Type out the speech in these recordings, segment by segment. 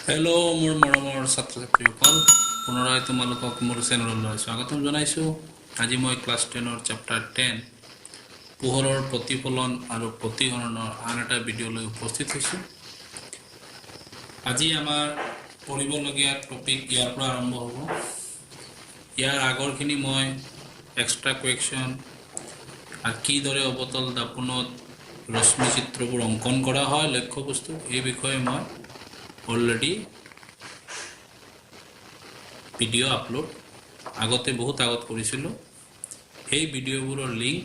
Hello' মোৰ মৰমৰ ছাত্ৰ ছাত্ৰীসকল, পুনৰাই তোমালোকক মোৰ চেনেললৈ স্বাগতম জনাইছোঁ। আজি মই ক্লাছ 10ৰ চেপ্টাৰ 10 পোহৰৰ প্ৰতিফলন আৰু প্ৰতিসৰণৰ আন এটা ভিডিঅ'লৈ উপস্থিত হৈছোঁ। আজি আমাৰ পঢ়িবলগীয়া টপিক ইয়াৰ পৰা আৰম্ভ হ'ব। ইয়াৰ আগৰখিনি মই এক্সট্ৰা কুৱেশ্যন আৰু কিদৰে অৱতল দাপোনত ৰশ্মি চিত্ৰবোৰ অংকন কৰা হয় লক্ষ্যবস্তু, এই বিষয়ে মই অলৰেডি ভিডিঅ' আপলোড আগতে বহুত আগত কৰিছিলোঁ। সেই ভিডিঅ'বোৰৰ লিংক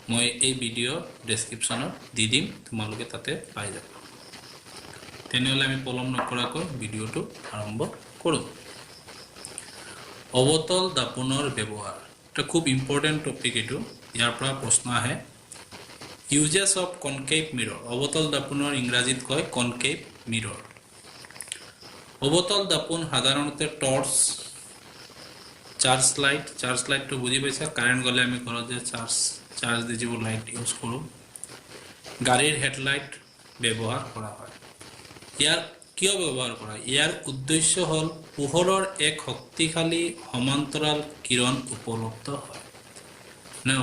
মই এই ভিডিঅ' ডেছক্ৰিপশ্যনত দি দিম, তোমালোকে তাতে পাই যাব। তেনেহ'লে আমি পলম নকৰাকৈ ভিডিঅ'টো আৰম্ভ কৰোঁ। অৱতল দাপোনৰ ব্যৱহাৰ, এটা খুব ইম্পৰ্টেণ্ট টপিক এইটো। ইয়াৰ পৰা প্ৰশ্ন আহে। ইউজেছ অফ কনকেভ মিৰৰ, অৱতল দাপোনৰ ইংৰাজীত কয় কনকেভ মিৰৰ। অৱতল দাপোন সাধাৰণতে টৰ্চ, চাৰ্জ লাইটটো বুজি পাইছা, কাৰেণ্ট গ'লে আমি ঘৰত যে চাৰ্জ দি যিবোৰ লাইট ইউজ কৰোঁ, গাড়ীৰ হেডলাইট ব্যৱহাৰ কৰা হয়। ইয়াৰ কিয় ব্যৱহাৰ কৰা হয়? ইয়াৰ উদ্দেশ্য হ'ল পোহৰৰ এক শক্তিশালী সমান্তৰাল কিৰণ উপলব্ধ হয়।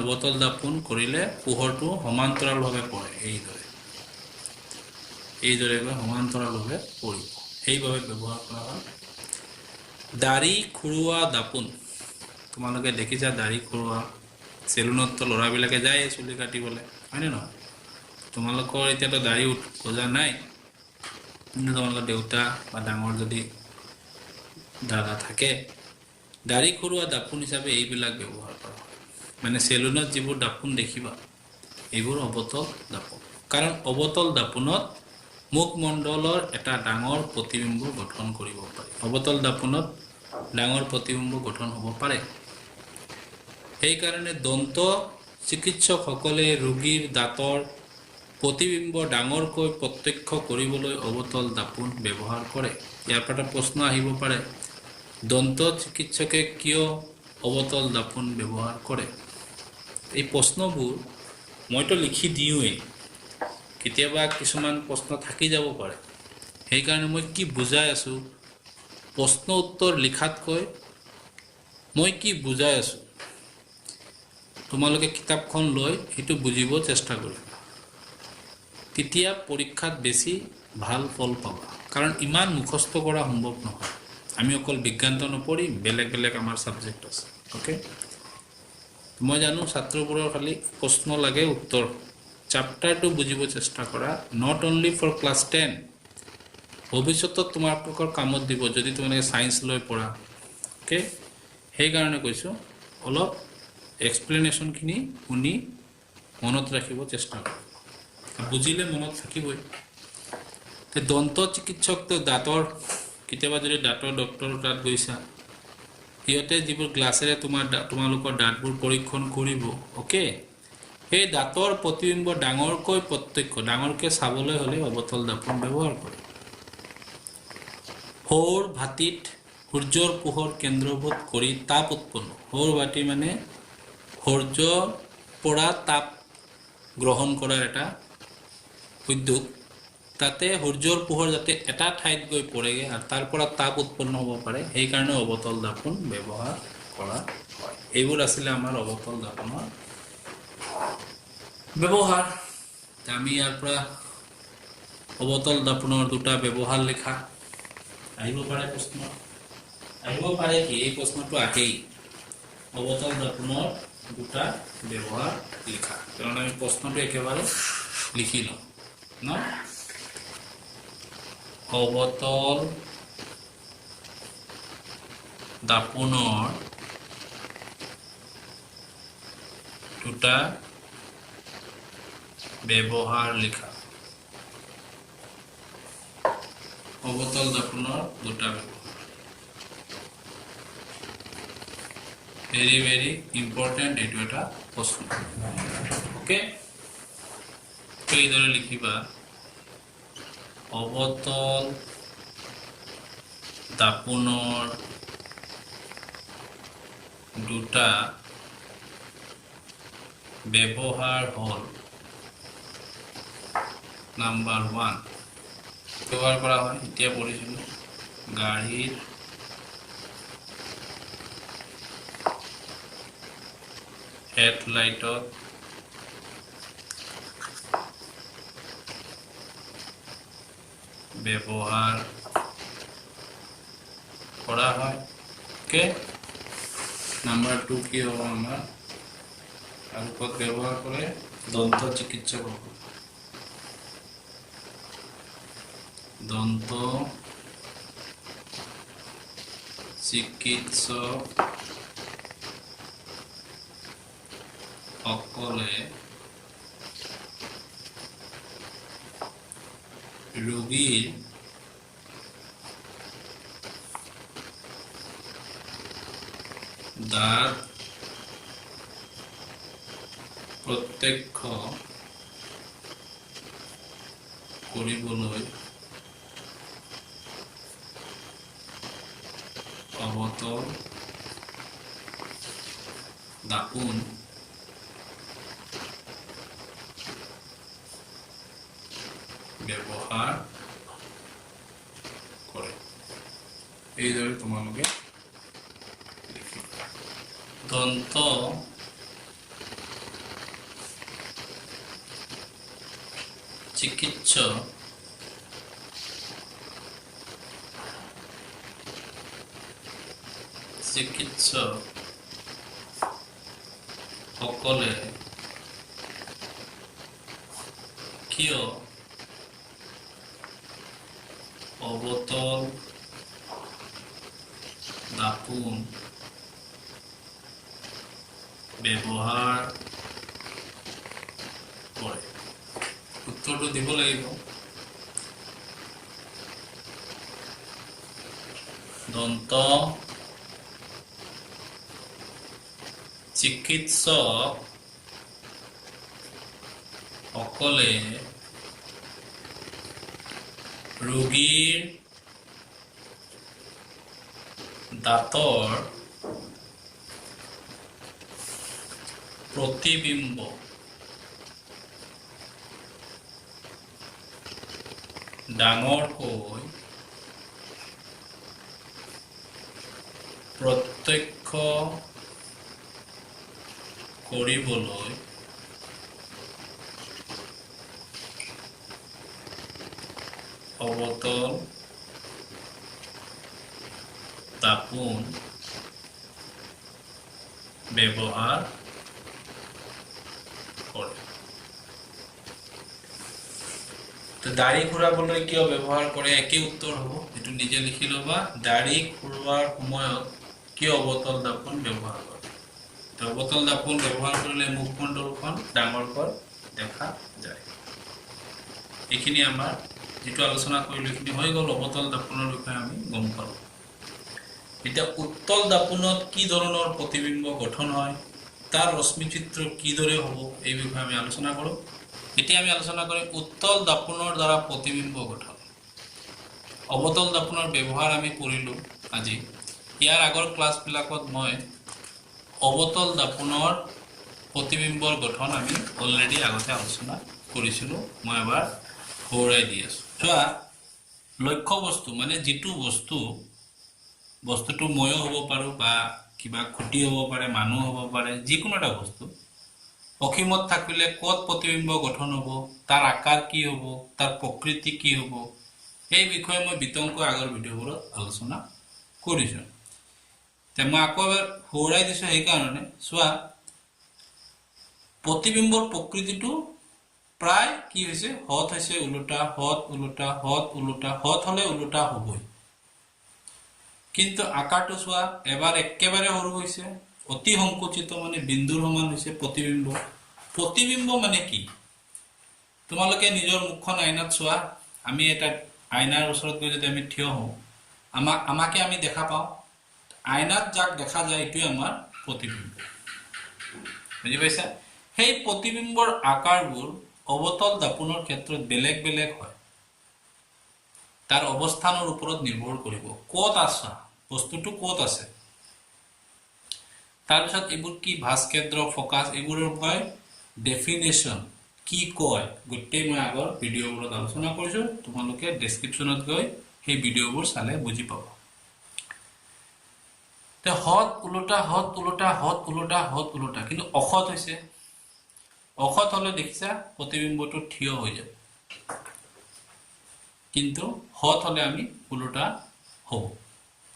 অৱতল দাপোন কৰিলে পোহৰটো সমান্তৰালভাৱে পৰে, এইদৰে সমান্তৰালভাৱে পৰিব, সেইবাবে ব্যৱহাৰ কৰা হয়। দাড়ি খুৰোৱা দাপোন, তোমালোকে দেখিছা দাড়ি খুৰোৱা, চেলুনততো ল'ৰাবিলাকে যায় চুলি কাটিবলৈ, হয়নে নহয়? তোমালোকৰ এতিয়াতো দাড়ি গজা নাই, কিন্তু তোমালোকৰ দেউতা বা ডাঙৰ যদি দাদা থাকে, দাড়ি খুৰোৱা দাপোন হিচাপে এইবিলাক ব্যৱহাৰ কৰা হয়। মানে চেলুনত যিবোৰ দাপোন দেখিবা, এইবোৰ অৱতল দাপোন। কাৰণ অৱতল দাপোনত মুখমণ্ডলৰ এটা ডাঙৰ প্ৰতিবিম্ব গঠন কৰিব পাৰি। অৱতল দাপোনত ডাঙৰ প্ৰতিবিম্ব গঠন হ'ব পাৰে। সেইকাৰণে দন্ত চিকিৎসকসকলে ৰোগীৰ দাঁতৰ প্ৰতিবিম্ব ডাঙৰকৈ প্ৰত্যক্ষ কৰিবলৈ অৱতল দাপোন ব্যৱহাৰ কৰে। ইয়াৰ পৰা প্ৰশ্ন আহিব পাৰে, দন্ত চিকিৎসকে কিয় অৱতল দাপোন ব্যৱহাৰ কৰে? এই প্ৰশ্নবোৰ মইতো লিখি দিওঁৱেই, কেতিয়াবা কিছুমান প্ৰশ্ন থাকি যাব পাৰে। সেইকাৰণে মই কি বুজাই আছোঁ, প্ৰশ্ন উত্তৰ লিখাতকৈ মই কি বুজাই আছোঁ, তোমালোকে কিতাপখন লৈ সেইটো বুজিব চেষ্টা কৰিবা। তেতিয়া পৰীক্ষাত বেছি ভাল ফল পাবা। কাৰণ ইমান মুখস্থ কৰা সম্ভৱ নহয়। আমি অকল বিজ্ঞানটো নপঢ়িম, বেলেগ বেলেগ আমাৰ ছাবজেক্ট আছে। অ'কে, মই জানো ছাত্ৰবোৰৰ খালি প্ৰশ্ন লাগে, উত্তৰ। চেপ্টাৰটো বুজিব চেষ্টা কৰা, নট অনলি ফৰ ক্লাছ 10, ভৱিষ্যতত তোমালোকৰ কামত দিব যদি তোমালোকে ছায়েন্স লৈ পঢ়া। অ'কে, সেইকাৰণে কৈছোঁ অলপ এক্সপ্লেনেশ্যনখিনি শুনি মনত ৰাখিব চেষ্টা কৰা, বুজিলে মনত থাকিবই। দন্ত চিকিৎসকটো দাঁতৰ, কেতিয়াবা যদি দাঁতৰ ডক্টৰৰ তাত গৈছা, সিহঁতে যিবোৰ গ্লাছেৰে তোমালোকৰ দাঁতবোৰ পৰীক্ষণ কৰিব, অ'কে, সেই দাঁতৰ প্ৰতিবিম্ব ডাঙৰকৈ ডাঙৰকৈ চাবলৈ হ'লে অৱতল দাপোন ব্যৱহাৰ কৰে। সৌৰ ভাটিত সূৰ্যৰ পোহৰ কেন্দ্ৰভূত কৰি তাপ উৎপন্ন, সৌৰ ভাটি মানে সূৰ্যৰ পৰা তাপ গ্ৰহণ কৰাৰ এটা উদ্যোগ। তাতে সূৰ্যৰ পোহৰ যাতে এটা ঠাইত গৈ পৰেগৈ আৰু তাৰ পৰা তাপ উৎপন্ন হ'ব পাৰে, সেইকাৰণে অৱতল দাপোন ব্যৱহাৰ কৰা হয়। এইবোৰ আছিলে আমাৰ অৱতল দাপোনৰ ব্যৱহাৰ। আমি ইয়াৰ পৰা অৱতল দাপোনৰ দুটা ব্যৱহাৰ লিখা আহিব পাৰে প্ৰশ্ন, আহিব পাৰে কি, এই প্ৰশ্নটো আহেই, অৱতল দাপোনৰ দুটা ব্যৱহাৰ লিখা। কাৰণ আমি প্ৰশ্নটো একেবাৰে লিখি লওঁ ন। অৱতল দাপোনৰ দুটা ব্যৱহাৰ লিখা। অৱতল দাপোনৰ দুটা ব্যৱহাৰ, ভেৰি ভেৰি ইম্পৰ্টেণ্ট, এইটো এটা প্ৰশ্ন। অ'কে, এইদৰে লিখিবা, অৱতল দাপোনৰ দুটা ব্যৱহাৰ হ'ল, নাম্বাৰ 1, ব্যৱহাৰ কৰা হয় এতিয়া পঢ়িছিলো গাড়ীৰ হেডলাইটত ব্যৱহাৰ কৰা হয় ওকে নাম্বাৰ 2 কি হ'ব আমাৰ আৰু ক'ত ব্যৱহাৰ কৰে দন্ত চিকিৎসকসকলে দন্ত চিকিৎসকসকলে ৰোগীৰ দাঁত প্ৰত্যক্ষ কৰিবলৈ অৱতল দাপোন ব্যৱহাৰ কৰে এইদৰে তোমালোকে দন্ত চিকিৎসকসকলে কিয় অৱতল দাপোন ব্যৱহাৰ কৰে উত্তৰটো দিব লাগিব দন্ত চিকিৎসকসকলে ৰোগীৰ দাঁতৰ প্ৰতিবিম্ব ডাঙৰকৈ প্ৰত্যক্ষ কৰিবলৈ অৱতল দাপোন ব্যৱহাৰ কৰে তো দাড়ি খুৰাবলৈ কিয় ব্যৱহাৰ কৰে একে উত্তৰ হ'ব এটো নিজে লিখি লবা দাড়ি খুৰোৱাৰ সময়ত কিয় অৱতল দাপোন ব্যৱহাৰ কৰে তো অৱতল দাপোন ব্যৱহাৰ কৰিলে মুখমণ্ডলখন ডাঙৰকৈ দেখা যায় এইখিনি আমাৰ যেটো আলোচনা কৰিলো এইখিনি হৈ গ'ল অৱতল দাপোনৰ বিষয়ে আমি গম পালো এটা উত্তল দাপোনত কি ধৰণৰ প্ৰতিবিম্ব গঠন হয় তাৰ ৰশ্মি চিত্ৰ কি দৰে হ'ব এই বিষয়ে আমি আলোচনা কৰোঁ এতিয়া আমি আলোচনা কৰিম উত্তল দাপোনৰ দ্বাৰা প্ৰতিবিম্ব গঠন অৱতল দাপোনৰ ব্যৱহাৰ আমি পঢ়িলো আজি ইয়াৰ আগৰ ক্লাছ বিলাকত মই অৱতল দাপোনৰ প্ৰতিবিম্বৰ গঠন আমি অলৰেডি আগতে আলোচনা কৰিছিলো মই এবাৰ ঘূৰাই দি আছো চোৱা লক্ষ্য বস্তু মানে যেটো বস্তুটো ময়ো হ'ব পাৰো বা কিবা খুঁটি হ'ব পাৰে মানুহ হ'ব পাৰে যিকোনো এটা বস্তু অসীমত থাকিলে ক'ত প্ৰতিবিম্ব গঠন হ'ব তাৰ আকাৰ কি হ'ব তাৰ প্ৰকৃতি কি হ'ব এই বিষয়ে মই বিতংক আগৰ ভিডিঅ'বোৰত আলোচনা কৰিছো তে মই আকৌ ঘূৰাই দিছো এই কাৰণে চোৱা প্ৰতিবিম্বৰ প্ৰকৃতিটো প্ৰায় কি হৈছে হত হৈছে উলটা হত উলটা হত উলটা হত হলে উলটা হ'বই কিন্তু আকাৰটো চোৱা এবাৰ একেবাৰে সৰু হৈছে অতি সংকুচিত মানে বিন্দুৰ সমান হৈছে প্ৰতিবিম্ব মানে কি তোমালোকে নিজৰ মুখখন আইনাত চোৱা আমি এটা আইনাৰ ওচৰত গৈ যদি আমি থিয় হওঁ আমাকে আমি দেখা পাওঁ আইনাত যাক দেখা যায় এটোই আমাৰ প্ৰতিবিম্ব বুজি পাইছা সেই প্ৰতিবিম্বৰ আকাৰবোৰ অৱতল দাপোনৰ ক্ষেত্ৰত বেলেগ বেলেগ হয় তাৰ অৱস্থানৰ ওপৰত নিৰ্ভৰ কৰিব ক'ত আছে বস্তুটো ক'ত আছে তাৰ পিছত এইবোৰ কি ভাস্কেন্দ্ৰ ফোকাস এইবোৰৰ হয় ডেফিনেশন কি কয় গোটেই মই আগৰ ভিডিঅ'বোৰত আলোচনা কৰিছোঁ। তোমালোকে ডেছক্ৰিপশ্যনত গৈ সেই ভিডিঅ'বোৰ চালে বুজি পাব। তে হত ওলোটা হত ওলোটা হত ওলোটা হত ওলোটা, কিন্তু অসৎ হৈছে। অসৎ হলে দেখিছা প্ৰতিবিম্বটো থিয় হৈ যাব, কিন্তু হত হলে আমি ওলোটা হব।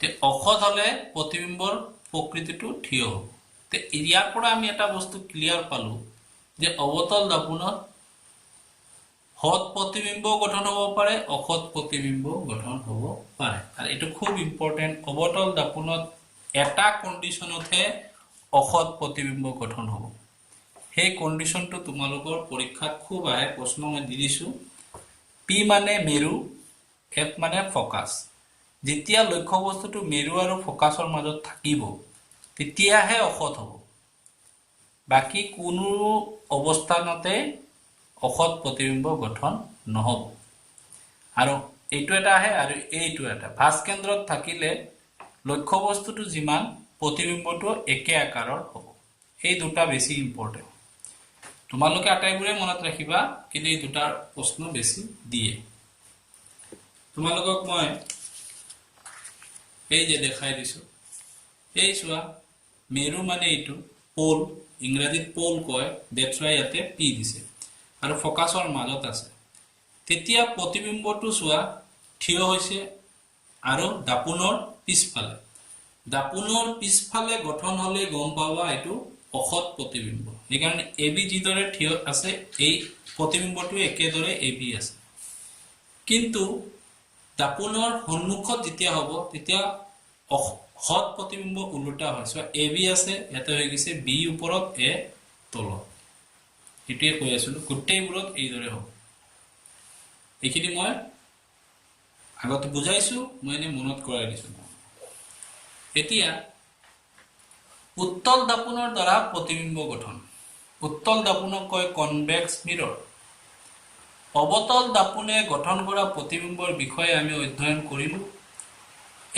তে অসৎ হলে প্ৰতিবিম্বৰ প্ৰকৃতিটো থিয় হ'ব। তে ইয়াৰ পৰা আমি এটা বস্তু ক্লিয়াৰ পালো যে অৱতল দাপোনত হত প্ৰতিবিম্ব গঠন হ'ব পাৰে, অসৎ প্ৰতিবিম্ব গঠন হ'ব পাৰে। আৰু এইটো খুব ইম্পৰ্টেণ্ট, অৱতল দাপোনত এটা কণ্ডিশ্যনতহে অসৎ প্ৰতিবিম্ব গঠন হ'ব। সেই কণ্ডিশ্যনটো তোমালোকৰ পৰীক্ষাত খুব আহে, প্ৰশ্ন মই দি দিছোঁ। পি মানে মেৰু, এফ মানে ফকাছ। যেতিয়া লক্ষ্য বস্তুটো মেৰু আৰু ফকাছৰ মাজত থাকিব তেতিয়াহে অসৎ হ'ব। বাকী কোনো অৱস্থানতে অসৎ প্ৰতিবিম্ব গঠন নহ'ব। আৰু এইটো এটা আহে আৰু এইটো এটা। ভাজ কেন্দ্ৰত থাকিলে লক্ষ্য বস্তুটো যিমান প্ৰতিবিম্বটো একে আকাৰৰ হ'ব। এই দুটা বেছি ইম্পৰ্টেণ্ট। তোমালোকে আটাইবোৰে মনত ৰাখিবা, কিন্তু এই দুটাৰ প্ৰশ্ন বেছি দিয়ে। তোমালোকক মই এই যে দেখাই দিছোঁ, এই চোৱা মেৰু মানে এইটো পোল, ইংৰাজীত পোল কয়, ডেটছ ৱাই ইয়াতে পি দিছে, আৰু ফকাছৰ মাজত আছে। তেতিয়া প্ৰতিবিম্বটো চোৱা থিয় হৈছে আৰু দাপোনৰ পিছফালে। দাপোনৰ পিছফালে গঠন হ'লে গম পাবা এইটো অসৎ প্ৰতিবিম্ব। সেইকাৰণে এ বি যিদৰে থিয় আছে এই প্ৰতিবিম্বটো একেদৰে এ বি আছে। কিন্তু দাপোনৰ সন্মুখত যেতিয়া হ'ব তেতিয়া সৎ প্ৰতিবিম্ব ওলোটা হয়। চ' এ বি আছে, ইয়াতে হৈ গৈছে বি ওপৰত এ তলত। এইটোৱে কৈ আছিলোঁ, গোটেইবোৰত এইদৰে হ'ব। এইখিনি মই আগতে বুজাইছোঁ, মই এনেই মনত কৰাই দিছোঁ। এতিয়া উত্তল দাপোনৰ দ্বাৰা প্ৰতিবিম্ব গঠন। উত্তল দাপোনক কয় কনভেক্স মিৰৰ। অৱতল দাপোনে গঠন কৰা প্ৰতিবিম্বৰ বিষয়ে আমি অধ্যয়ন কৰিলোঁ।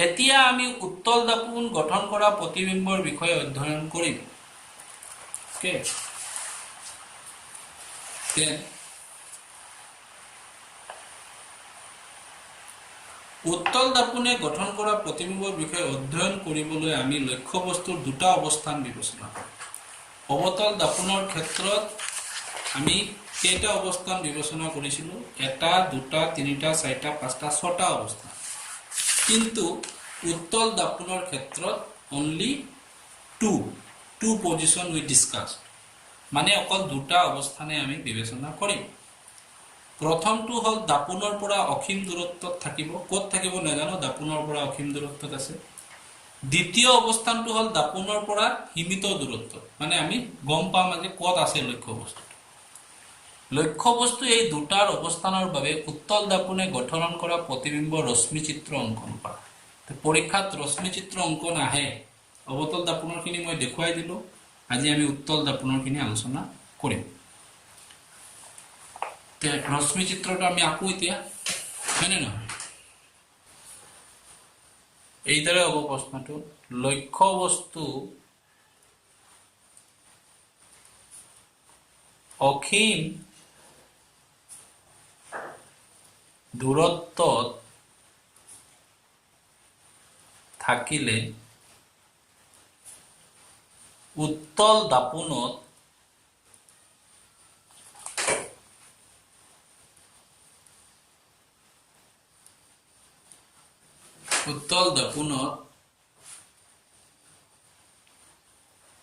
এতিয়া আমি উত্তল দাপোন গঠন কৰা প্ৰতিবিম্বৰ বিষয়ে অধ্যয়ন কৰিম। উত্তল দাপোনে গঠন কৰা প্ৰতিবিম্বৰ বিষয়ে অধ্যয়ন কৰিবলৈ আমি লক্ষ্য বস্তুৰ দুটা অৱস্থান বিবেচনা কৰিম। অৱতল দাপোনৰ ক্ষেত্ৰত আমি কেইটা অৱস্থান বিবেচনা কৰিছিলোঁ? এটা, দুটা, তিনিটা, চাৰিটা, পাঁচটা, ছটা অৱস্থান। কিন্তু উত্তল দাপোনৰ ক্ষেত্ৰত অনলি টু পজিশন উই ডিছকাছ, মানে অকল দুটা অৱস্থানে আমি বিবেচনা কৰিম। প্ৰথমটো হ'ল দাপোনৰ পৰা অসীম দূৰত্বত থাকিব। ক'ত থাকিব নাজানো, দাপোনৰ পৰা অসীম দূৰত্বত আছে। দ্বিতীয় অৱস্থানটো হ'ল দাপোনৰ পৰা সীমিত দূৰত্বত, মানে আমি গম পাম যে ক'ত আছে লক্ষ্য বস্তু। লক্ষ্য বস্তু এই দুটাৰ অৱস্থানৰ বাবে উত্তল দাপোনে গঠন কৰা প্ৰতিবিম্ব ৰশ্মি চিত্ৰ অংকন কৰা। পৰীক্ষাত ৰশ্মি চিত্ৰ অংকন আহে। অৱতল দাপোনৰখিনি মই দেখুৱাই দিলোঁ। আজি আমি উত্তল দাপোনৰখিনি আলোচনা কৰিম। ৰশ্মি চিত্ৰটো আমি আকো এতিয়া, হয়নে নহয়? এইদৰে হ'ব প্ৰশ্নটো। লক্ষ্য বস্তু অসীম দূৰত্বত থাকিলে উত্তল দাপোনত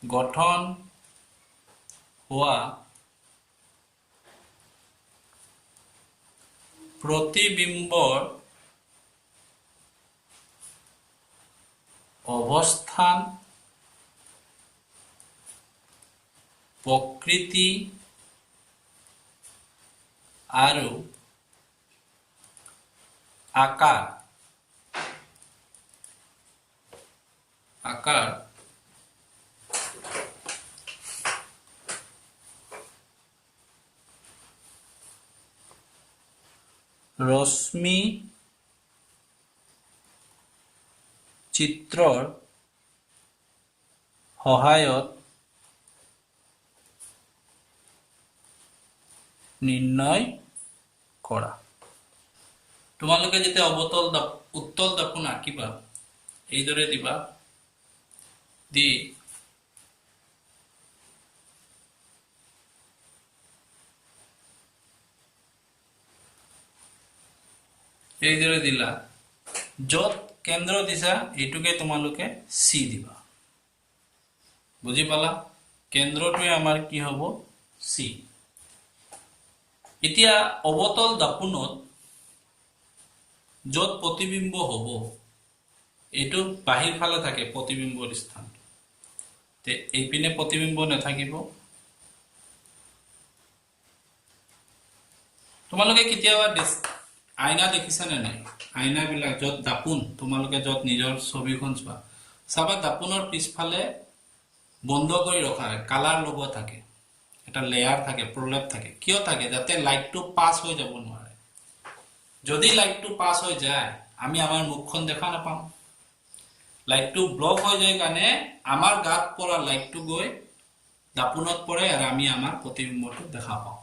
গঠন হোৱা প্ৰতিবিম্বৰ অৱস্থান, প্ৰকৃতি আৰু আকাৰ ৰশ্মি চিত্ৰৰ সহায়ত নিৰ্ণয় কৰা তোমালোকে যেতিয়া উত্তল দাপোন আঁকিবা এইদৰে দিবা দি এইদৰে দিলা য'ত কেন্দ্ৰ দিছা এইটোকে তোমালোকে সি দিবা বুজি পালা কেন্দ্ৰটোৱে আমাৰ কি হ'ব সি এতিয়া অবতল দাপোনত য'ত প্ৰতিবিম্ব হ'ব এইটো বাহিৰ ফালে থাকে প্ৰতিবিম্বৰ স্থান তে এইপিনে প্ৰতিবিম্ব নাথাকিব তোমালোকে কেতিয়াবা আইনা দেখিছা নে নাই আইনা বিলাক য'ত দাপোন তোমালোকে য'ত নিজৰ ছবিখন চোৱা চাবা দাপোনৰ পিছফালে বন্ধ কৰি ৰখা হয় কালাৰ লগোৱা থাকে এটা লেয়াৰ থাকে প্ৰলেপ থাকে কিয় থাকে যাতে লাইটটো পাছ হৈ যাব নোৱাৰে যদি লাইটটো পাছ হৈ যায় আমি আমাৰ মুখখন দেখা নাপাম লাইটটো ব্লক হৈ যায় কাৰণে আমাৰ গাত পৰা লাইটটো গৈ দাপোনত পৰে আৰু আমি আমাৰ প্ৰতিবিম্বটো দেখা পাওঁ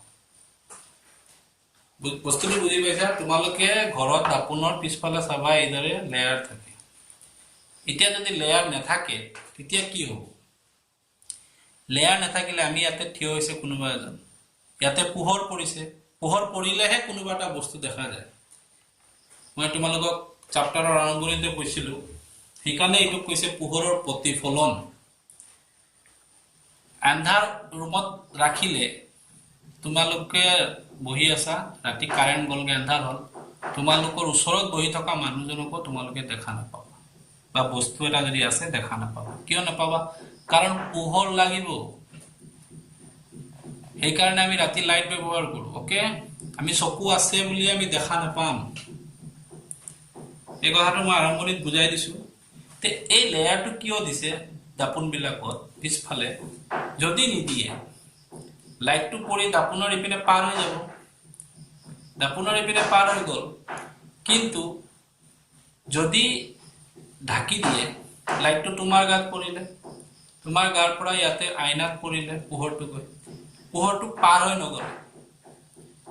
বস্তুটো বুজি পাইছা তোমালোকে ঘৰত দাপোনৰ পিছফালে চাবা এইদৰে লেয়াৰ থাকে এতিয়া যদি লেয়াৰ নাথাকে তেতিয়া কি হ'ব লেয়াৰ নাথাকিলে আমি ইয়াতে থিয় হৈছে কোনোবা এজন ইয়াতে পোহৰ পৰিলেহে কোনোবা এটা বস্তু দেখা যায় মই তোমালোকক চেপ্টাৰৰ আৰম্ভণিতে কৈছিলো সেইকাৰণে এইটো কৈছে পোহৰৰ প্ৰতিফলন আন্ধাৰ ৰুমত ৰাখিলে তোমালোকে বহি আছা ৰাতি কাৰেণ্ট গলগে আন্ধাৰ হ'ল তোমালোকৰ ওচৰত বহি থকা মানুহজনকো তোমালোকে দেখা নাপাবা বা বস্তু এটা যদি আছে দেখা নাপাবা কিয় নাপাবা কাৰণ পোহৰ লাগিব সেইকাৰণে আমি ৰাতি লাইট ব্যৱহাৰ কৰো ওকে আমি চকু আছে বুলি আমি দেখা নাপাম এই কথাটো মই আৰম্ভণিত বুজাই দিছো তে এই লেয়াৰটো কিয় দিছে দাপোন বিলাকত পিছফালে যদি নিদিয়ে লাইটটো পৰি দাপোনৰ ইপিনে পাৰ হৈ যাব দাপোনৰ ইপিনে পাৰ হৈ গ'ল কিন্তু যদি ঢাকি দিয়ে লাইটটো তোমাৰ গাত পৰিলে তোমাৰ গাৰ পৰা ইয়াতে আইনাত পৰিলে পোহৰটো পাৰ হৈ নগ'ল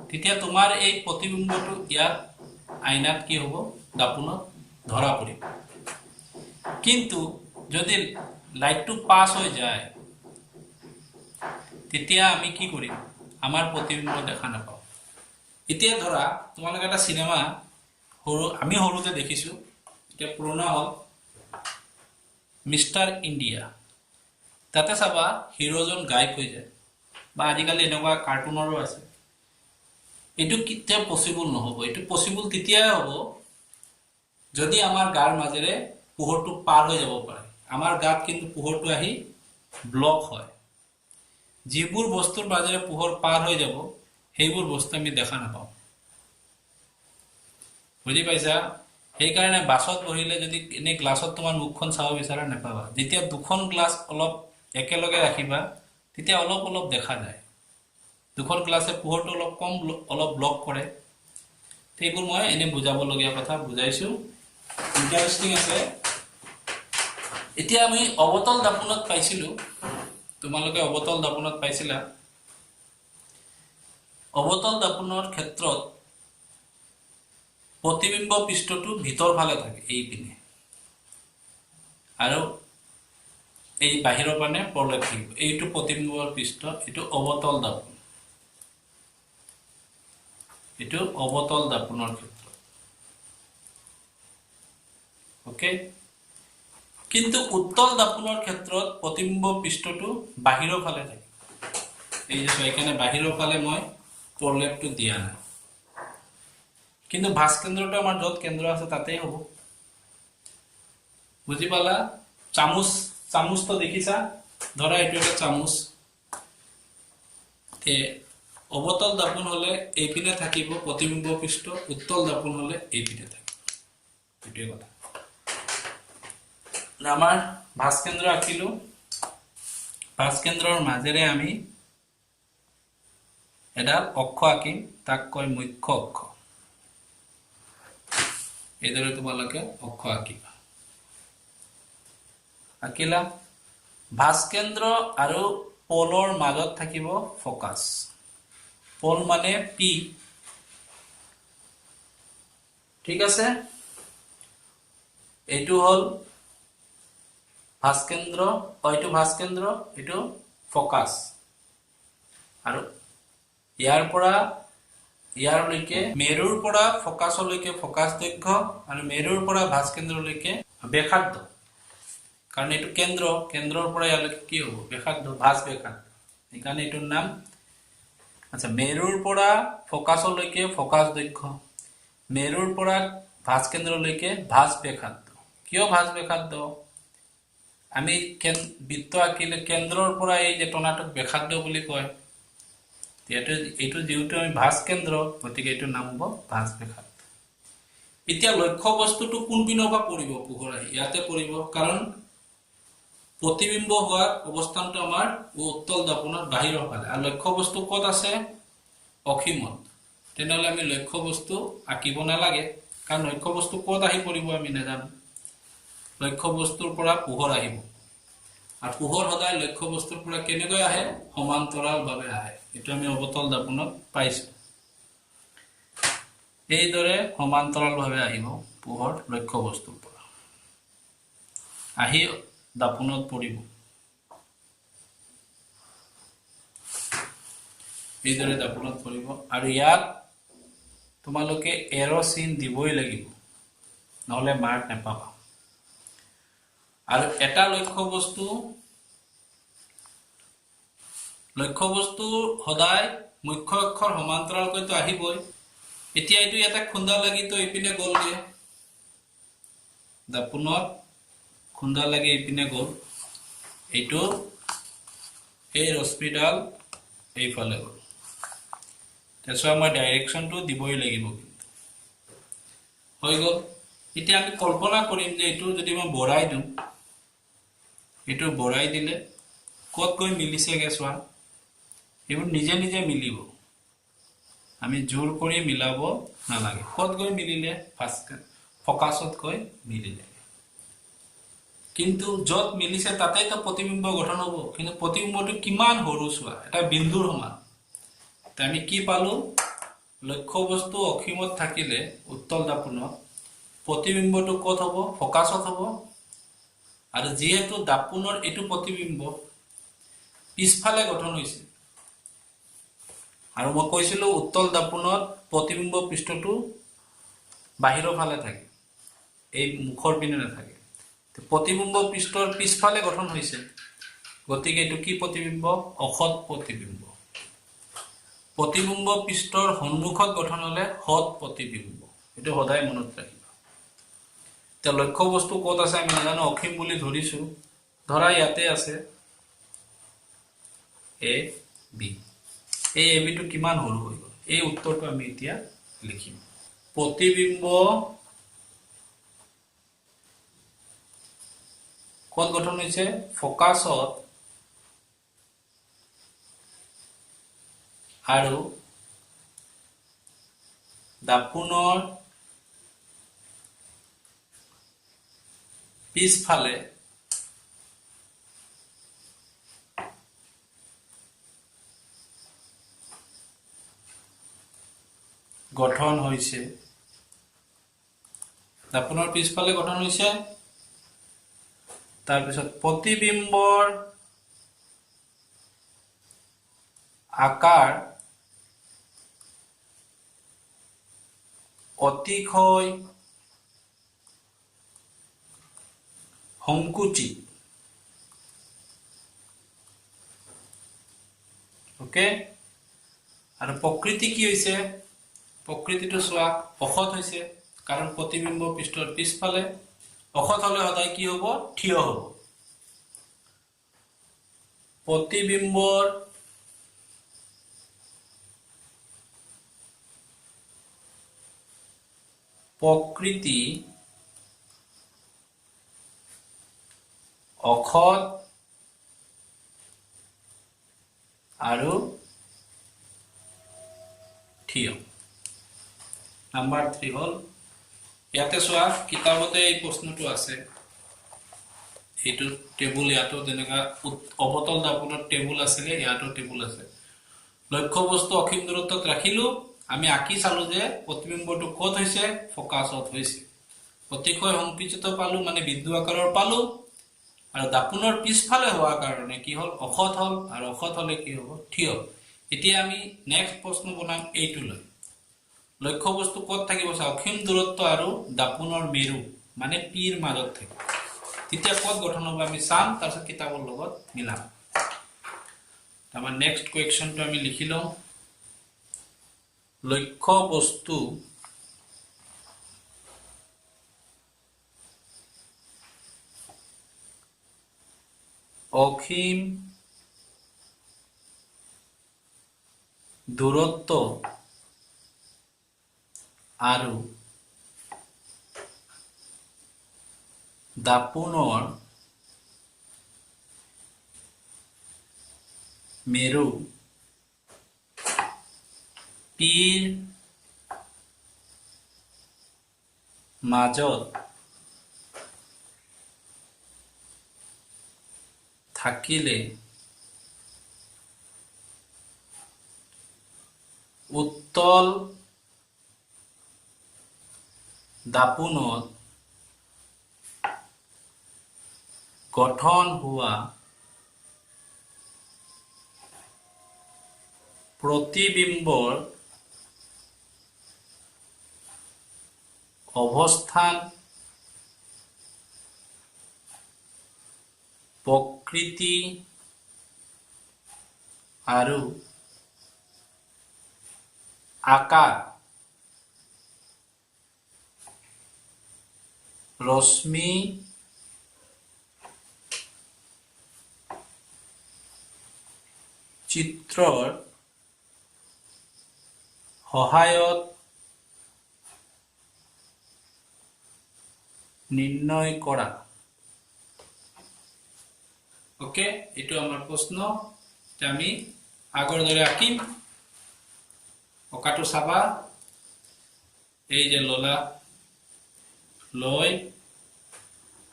তেতিয়া তোমাৰ এই প্ৰতিবিম্বটো ইয়াত আইনাত কি হ'ব দাপোনত ধৰা পৰিব কিন্তু যদি লাইটটো পাছ হৈ যায় তেতিয়া আমি কি কৰিম আমাৰ প্ৰতিবিম্ব দেখা নাপাওঁ এতিয়া ধৰা তোমালোকে এটা সিনেমা আমি সৰুতে দেখিছো এতিয়া পুৰণা হ'ল মিষ্টাৰ ইণ্ডিয়া তাতে চাবা হিৰোজন গায়ব হৈ যায় বা আজিকালি এনেকুৱা কাৰ্টুনৰো আছে এইটো কেতিয়াও পসিবল নহ'ব এইটো পসিবল তেতিয়াই হ'ব যদি আমাৰ গাৰ মাজেৰে পোহৰটো পাৰ হৈ যাব পাৰে আমাৰ গাত কিন্তু পোহৰটো আহি ব্লক হয় যিবোৰ বস্তুৰ মাজেৰে পোহৰ পাৰ হৈ যাব সেইবোৰ বস্তু আমি দেখা নাপাওঁ বুজি পাইছা সেইকাৰণে বাছত বহিলে যদি এনে গ্লাছত তোমাৰ মুখখন চাব বিচাৰা নাপাবা যেতিয়া দুখন গ্লাছ অলপ একেলগে ৰাখিবা তেতিয়া অলপ অলপ দেখা যায় দুখন গ্লাছে পোহৰটো অলপ কম অলপ ব্লক কৰে সেইবোৰ মই এনে বুজাবলগীয়া কথা বুজাইছো ইন্টাৰেষ্টিং আছে এতিয়া আমি অবতল দাপোনত পাইছিলো তোমালোকে অবতল দাপোনত পাইছিলা অবতল দাপোনৰ ক্ষেত্ৰত প্ৰতিবিম্ব পৃষ্ঠটো ভিতৰ ফালে থাকে এই পিনে আৰু এই বাহিৰৰ পানে প্ৰলেপ থাকিব এইটো প্ৰতিবিম্বৰ পৃষ্ঠ এইটো অবতল দাপোনৰ ক্ষেত্ৰ ওকে কিন্তু উত্তল দাপোনৰ ক্ষেত্ৰত প্ৰতিবিম্ব পৃষ্ঠটো বাহিৰৰ ফালে থাকে এই যে এখানে বাহিৰৰ ফালে মই প্ৰলেপটো দিয়া নাই কিন্তু ভাস কেন্দ্ৰটো আমাৰ য'ত কেন্দ্ৰ আছে তাতেই হ'ব বুজি পালা চামুচটো দেখিছা ধৰা এইটো এটা চামুচ তে অবতল দাপোন হলে এইপিনে থাকিব প্ৰতিবিম্ব পৃষ্ঠ উত্তল দাপোন হলে এইপিনে থাকিব এইটোৱে কথা আমাৰ ভাস কেন্দ্ৰ আঁকিলো ভাস কেন্দ্ৰৰ মাজেৰে আমি এডাল অক্ষ আঁকিম তাক কয় মুখ্য অক্ষ এইদৰে তোমালোকে অক্ষ আঁকিবা আঁকিলা ভাস কেন্দ্ৰ আৰু পোলৰ মাজত থাকিব ফোকাস পল মানে পি ঠিক আছে এইটো হল ভাস্কেন্দ্ৰ এইটো ভাস্কেন্দ্ৰ এইটো ফোকাস আৰু ইয়াৰ পৰা ইয়াৰলৈকে মেৰুৰ পৰা ফোকাসলৈকে ফোকাস দৈৰ্ঘ্য আৰু মেৰুৰ পৰা ভাস্কেন্দ্ৰলৈকে ব্যাসাৰ্ধ কাৰণ এইটো কেন্দ্ৰৰ পৰা ইয়ালৈকে কি হ'ব ব্যাসাৰ্ধ ভাস ব্যাসাৰ্ধ এইকাৰণে এইটোৰ নাম আচ্ছা মেৰুৰ পৰা ফোকাসলৈকে ফোকাস দৈৰ্ঘ্য মেৰুৰ পৰা ভাস্কেন্দ্ৰলৈকে ভাস ব্যাসাৰ্ধ কিয় ভাস ব্যাসাৰ্ধ আমি বৃত্ত আঁকিলে কেন্দ্ৰৰ পৰা এই যে টনাটোক ব্যাসাৰ্ধ বুলি কয় এইটো যেহেতু আমি ভাস কেন্দ্ৰ গতিকে এইটো নাম হ'ব ভাস ব্যাসাৰ্ধ এতিয়া লক্ষ্য বস্তুটো কোন পিনৰ পৰা পৰিব পোহৰ আহি ইয়াতে পৰিব কাৰণ প্ৰতিবিম্ব হোৱাৰ অৱস্থানটো আমাৰ উত্তল দাপনৰ বাহিৰৰ ফালে আৰু লক্ষ্য বস্তু ক'ত আছে অসীমত তেনেহলে আমি লক্ষ্য বস্তু আঁকিব নালাগে কাৰণ লক্ষ্য বস্তু ক'ত আহি পৰিব আমি নাজানো লক্ষ্য বস্তুৰ পৰা পোহৰ আহিব আৰু পোহৰ সদায় লক্ষ্য বস্তুৰ পৰা কেনেকৈ আহে সমান্তৰালভাৱে আহে এটো আমি অবতল দাপনত পাইছো এইদৰে সমান্তৰালভাৱে আহিব পোহৰ লক্ষ্য বস্তুৰ পৰা আহি দাপনত পৰিব এইদৰে দাপনত পৰিব আৰু ইয়াত তোমালোকে এৰো চিন দিবই লাগিব নহলে মাৰ্ক নাপাবা আৰু এটা লক্ষ্য বস্তু সদায় মুখ্য অক্ষৰ সমান্তৰালকৈ তো আহিবই এতিয়া এইটো এটা খুন্দা লাগি তো ইপিনে গলগে দাপনত খুন্দা লাগি ইপিনে গল এইটো এই ৰশ্মিডাল এইফালে গল তেছো আমাৰ ডাইৰেকশনটো দিবই লাগিব কিন্তু হৈ গল এতিয়া আমি কল্পনা কৰিম যে এইটো যদি মই বঢ়াই দিম এইটো বঢ়াই দিলে কত গৈ মিলিছে গেছৱা এইবোৰ নিজে নিজে মিলিব আমি জোৰ কৰি মিলাব নালাগে কত গৈ মিলিলে ফোকাসত গৈ মিলিলে কিন্তু যত মিলিছে তাতেই তো প্ৰতিবিম্ব গঠন হ'ব কিন্তু প্ৰতিবিম্বটো কিমান সৰু চোৱা এটা বিন্দুৰ সমান তে আমি কি পালো লক্ষ্য বস্তু অসীমত থাকিলে উত্তল দাপনত প্ৰতিবিম্বটো কত হ'ব ফোকাসত হ'ব আৰু যেহেতু দাপনৰ এটো প্ৰতিবিম্ব পিছফালে গঠন হৈছে আৰু মই কৈছিলো উত্তল দাপনত প্ৰতিবিম্ব পৃষ্ঠটো বাহিৰৰ ফালে থাকে এই মুখৰ পিনে নাথাকে প্ৰতিবিম্ব পৃষ্ঠৰ পিছফালে গঠন হৈছে গতিকে এটো কি প্ৰতিবিম্ব অসৎ প্ৰতিবিম্ব প্ৰতিবিম্ব পৃষ্ঠৰ সন্মুখত গঠন হলে সৎ প্ৰতিবিম্ব এটো সদায় মনত ৰাখিবা তে লক্ষ্য বস্তু ক'ত আছে আমি নাজানো অসীম বুলি ধৰিছো ধৰা ইয়াতে আছে এ বি এই এ বি টো কিমান সৰু হৈ গল এই উত্তৰটো আমি এতিয়া লিখিম প্ৰতিবিম্ব ক'ত গঠন হৈছে ফোকাসত আৰু দাপনৰ পিছফালে গঠন হৈছে দাপনৰ পিছফালে গঠন হৈছে তাৰ পিছত প্ৰতিবিম্বৰ আকাৰ অতিশয় সংকুচিত ওকে আৰু প্ৰকৃতি কি হৈছে প্ৰকৃতিটো চোৱা অসৎ হৈছে কাৰণ প্ৰতিবিম্ব পৃষ্ঠৰ পিছফালে অসৎ হলে সদায় কি হ'ব থিয় হ'ব প্ৰতিবিম্বৰ প্ৰকৃতি অসৎ আৰু থিয় নাম্বাৰ 3 হল ইয়াতে চোৱা কিতাবতে এই প্ৰশ্নটো আছে এইটো টেবুল ইয়াতো তেনেকা অবতল দাপনৰ টেবুল আছে ইয়াতো টেবুল আছে লক্ষ্যবস্তু অসীম দূৰত্বত ৰাখিলো আমি আঁকি চালো যে প্ৰতিবিম্বটো ক'ত হৈছে ফোকাছত হৈছে অতিশয় সংকুচিত পালো মানে বিন্দু আকাৰৰ পালো আৰু দাপোনৰ পিছফালে হোৱাৰ কাৰণে কি হল অখত হল আৰু অখত হলে কি হ'ব থিয় এতিয়া আমি নেক্সট প্ৰশ্ন বনাম এইটো লৈ লক্ষ্যবস্তু ক'ত থাকিব অসীম দূৰত্ব আৰু দাপোনৰ মেৰু মানে পিৰ মাজত থাকিব তেতিয়া ক'ত গঠন হ'ব আমি চাম তাৰপিছত কিতাপৰ লগত মিলাম আমাৰ নেক্সট কোৱেশ্চনটো আমি লিখি লওঁ লক্ষ্যবস্তু অসীম দূৰত্ব আৰু দাপোনৰ মেৰু পিৰ মাজত থাকিলে উত্তল দাপোনত গঠন হোৱা প্ৰতিবিম্বৰ অৱস্থান প্ৰকৃতি আৰু আকাৰ ৰশ্মি চিত্ৰৰ সহায়ত নিৰ্ণয় কৰা ওকে এটো আমাৰ প্ৰশ্ন আমি আগৰ দৰে আঁকিম অকাটো চাবা এই যে ললা লৈ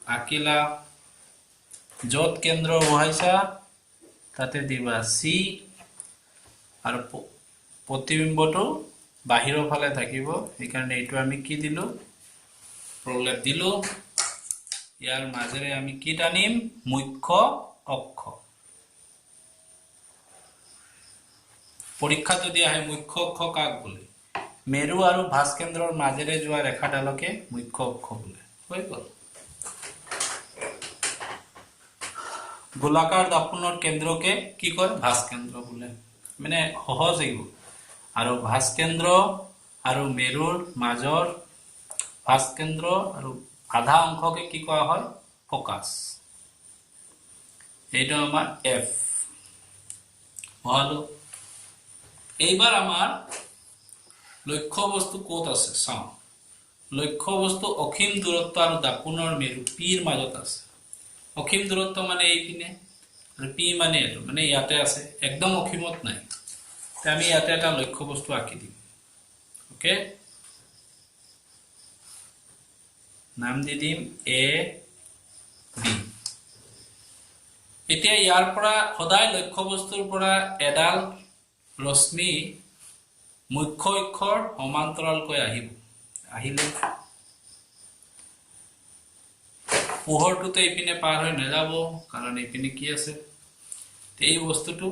আঁকিলা য'ত কেন্দ্ৰ বহাইছা তাতে দিবা সি আৰু প্ৰতিবিম্বটো বাহিৰৰ ফালে থাকিব সেইকাৰণে এইটো আমি কি দিলো প্ৰলেপ দিলো ইয়াৰ মাজেৰে আমি কি টানিম মুখ্য অক্ষ পৰীক্ষা যদি আহে মুখ্য অক্ষ কাক বোলে মেৰু আৰু ভাস্কেন্দ্ৰৰ মাজেৰে যোৱা ৰেখাডালকে মুখ্য অক্ষ বোলে হৈ গ'ল গোলাকাৰ দাপোনৰ কেন্দ্ৰকে কি কয় ভাস্কেন্দ্ৰ বোলে মানে সহজ এইবোৰ আৰু ভাস্কেন্দ্ৰ আৰু মেৰুৰ মাজৰ ভাস্কেন্দ্ৰ আৰু আধা অংশকে কি কোৱা হয় ফোকাস এইটো আমাৰ এফ হলো এইবাৰ আমাৰ লক্ষ্যবস্তু ক'ত আছে চাও লক্ষ্যবস্তু অসীম দূৰত্ব আৰু দাপোনৰ মেৰু পিৰ মাজত আছে অসীম দূৰত্ব মানে এইপিনে আৰু পি মানে এটো মানে ইয়াতে আছে একদম অসীমত নাই তে আমি ইয়াতে এটা লক্ষ্যবস্তু আঁকি দিম ওকে নাম দি দিম এ বি এতিয়া ইয়াৰ পৰা সদায় লক্ষ্যবস্তুৰ পৰা এডাল ৰশ্মি মুখ্য অক্ষৰ সমান্তৰালকৈ আহিলে পোহৰটোতে এইপিনে পাৰ হৈ নাযাব কাৰণ এইপিনে কি আছে এই বস্তুটো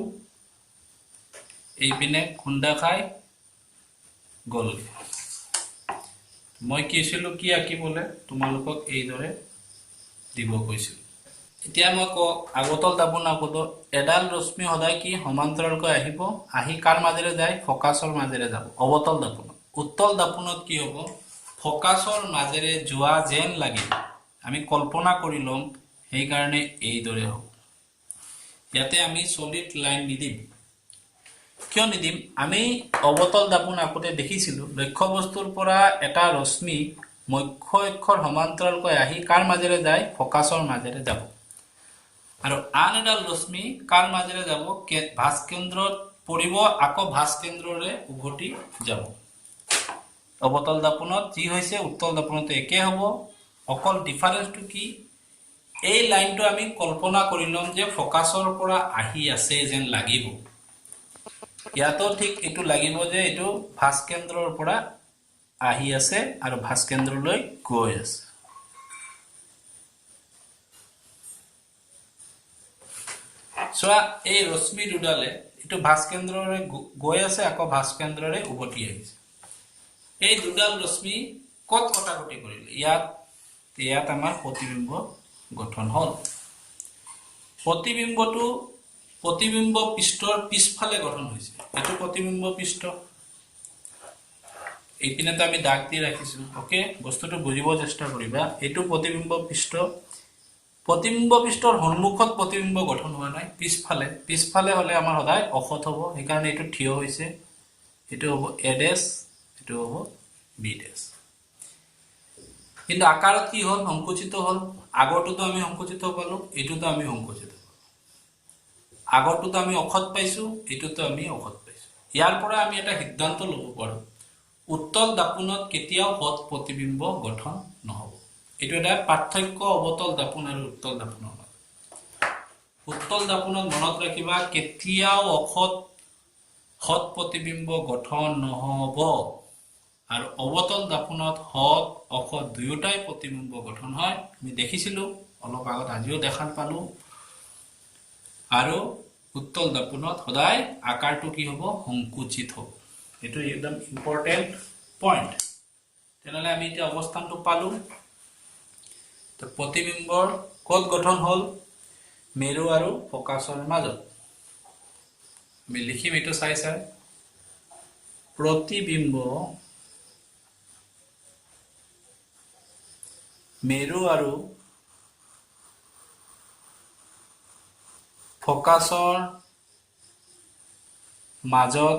এইপিনে খুন্দা খাই গ'ল মই কিছিলো কি আঁকিবলে তোমালোকক এইদৰে দিব কৈছিল এতিয়া মই আগতল দাপোন আকতো এডাল ৰশ্মি সদায় কি সমান্তৰালকৈ আহিব আহি কাৰ মাজেৰে যায় ফোকাসৰ মাজেৰে যাব অবতল দাপোন উত্তল দাপোনত কি হ'ব ফোকাসৰ মাজেৰে যোৱা যেন লাগিব আমি কল্পনা কৰি লম সেই কাৰণে এই দৰে হ'ব ইয়াতে আমি সলিড লাইন নিদিম কিয় নিদিম আমি অবতল দাপোন আকতে দেখিছিলো লক্ষ্যবস্তুৰ পৰা এটা ৰশ্মি মুখ্য অক্ষৰ সমান্তৰালকৈ আহি কাৰ মাজেৰে যায় ফোকাসৰ মাজেৰে যাব আৰু আন এডাল ৰশ্মি কাৰ মাজেৰে যাব ভাস্কেন্দ্ৰত পৰিব আকৌ ভাস্কেন্দ্ৰৰে উভতি যাব অবতল দাপোনত যি হৈছে উত্তল দাপোনত একে হ'ব অকল ডিফাৰেন্সটো কি এই লাইনটো আমি কল্পনা কৰি লম যে ফোকাসৰ পৰা আহি আছে যেন লাগিব ইয়াতো ঠিক এইটো লাগিব যে এইটো ভাস কেন্দ্ৰৰ পৰা আহি আছে আৰু ভাস কেন্দ্ৰলৈ গৈ আছে সোয়া এই ৰশ্মি দুডালে এইটো ভাস কেন্দ্ৰৰে গৈ আছে আকৌ ভাস কেন্দ্ৰৰে উভতি আহিছে এই দুডাল ৰশ্মি কত কটাকটি কৰিলে ইয়াত আমাৰ প্ৰতিবিম্ব গঠন হল প্ৰতিবিম্ব পৃষ্ঠৰ পিছফালে গঠন হৈছে এটো প্ৰতিবিম্ব পৃষ্ঠ এইপিনেতো আমি দাগ দি ৰাখিছো ওকে বস্তুটো বুজিব চেষ্টা কৰিবা এটো প্ৰতিবিম্ব পৃষ্ঠৰ সন্মুখত প্ৰতিবিম্ব গঠন হোৱা নাই পিছফালে হলে আমাৰ সদায় অখত হ'ব সেইকাৰণে এটো থিয় হৈছে এটো হ'ব a ডেশ এটো হ'ব b ডেশ কিন্তু আকাৰত কি হল সংকুচিত হল আগৰটোতো আমি সংকুচিত পালো এটোতো আমি সংকুচিত আগৰটোতো আমি অখত পাইছো এটোতো আমি অখত পাইছো ইয়াৰ পৰা আমি এটা সিদ্ধান্ত ল'ব পাৰো উত্তল দাপোনত কেতিয়াও হত প্ৰতিবিম্ব গঠন নহব এটো এটা পাৰ্থক্য অবতল দাপোন আৰু উত্তল দাপোনৰ মাজত উত্তল দাপোনত মনত ৰাখিবা কেতিয়াও অখত হত প্ৰতিবিম্ব গঠন নহব আৰু অবতল দাপোনত হত অখত দুয়োটাই প্ৰতিবিম্ব গঠন হয় আমি দেখিছিলো অলপ আগত আজিও দেখান পালো আৰু উত্তল দাপোনত সদায় আকাৰটো কি হ'ব সংকুচিত হ'ব এটো একদম ইম্পৰ্টেন্ট পইণ্ট তেনেহলে আমি এতিয়া অৱস্থানটো পালো তো প্ৰতিবিম্বৰ কত গঠন হল মেৰু আৰু ফোকাছৰ মাজত আমি লিখিম এটো চাই প্ৰতিবিম্ব মেৰু আৰু ফোকাছৰ মাজত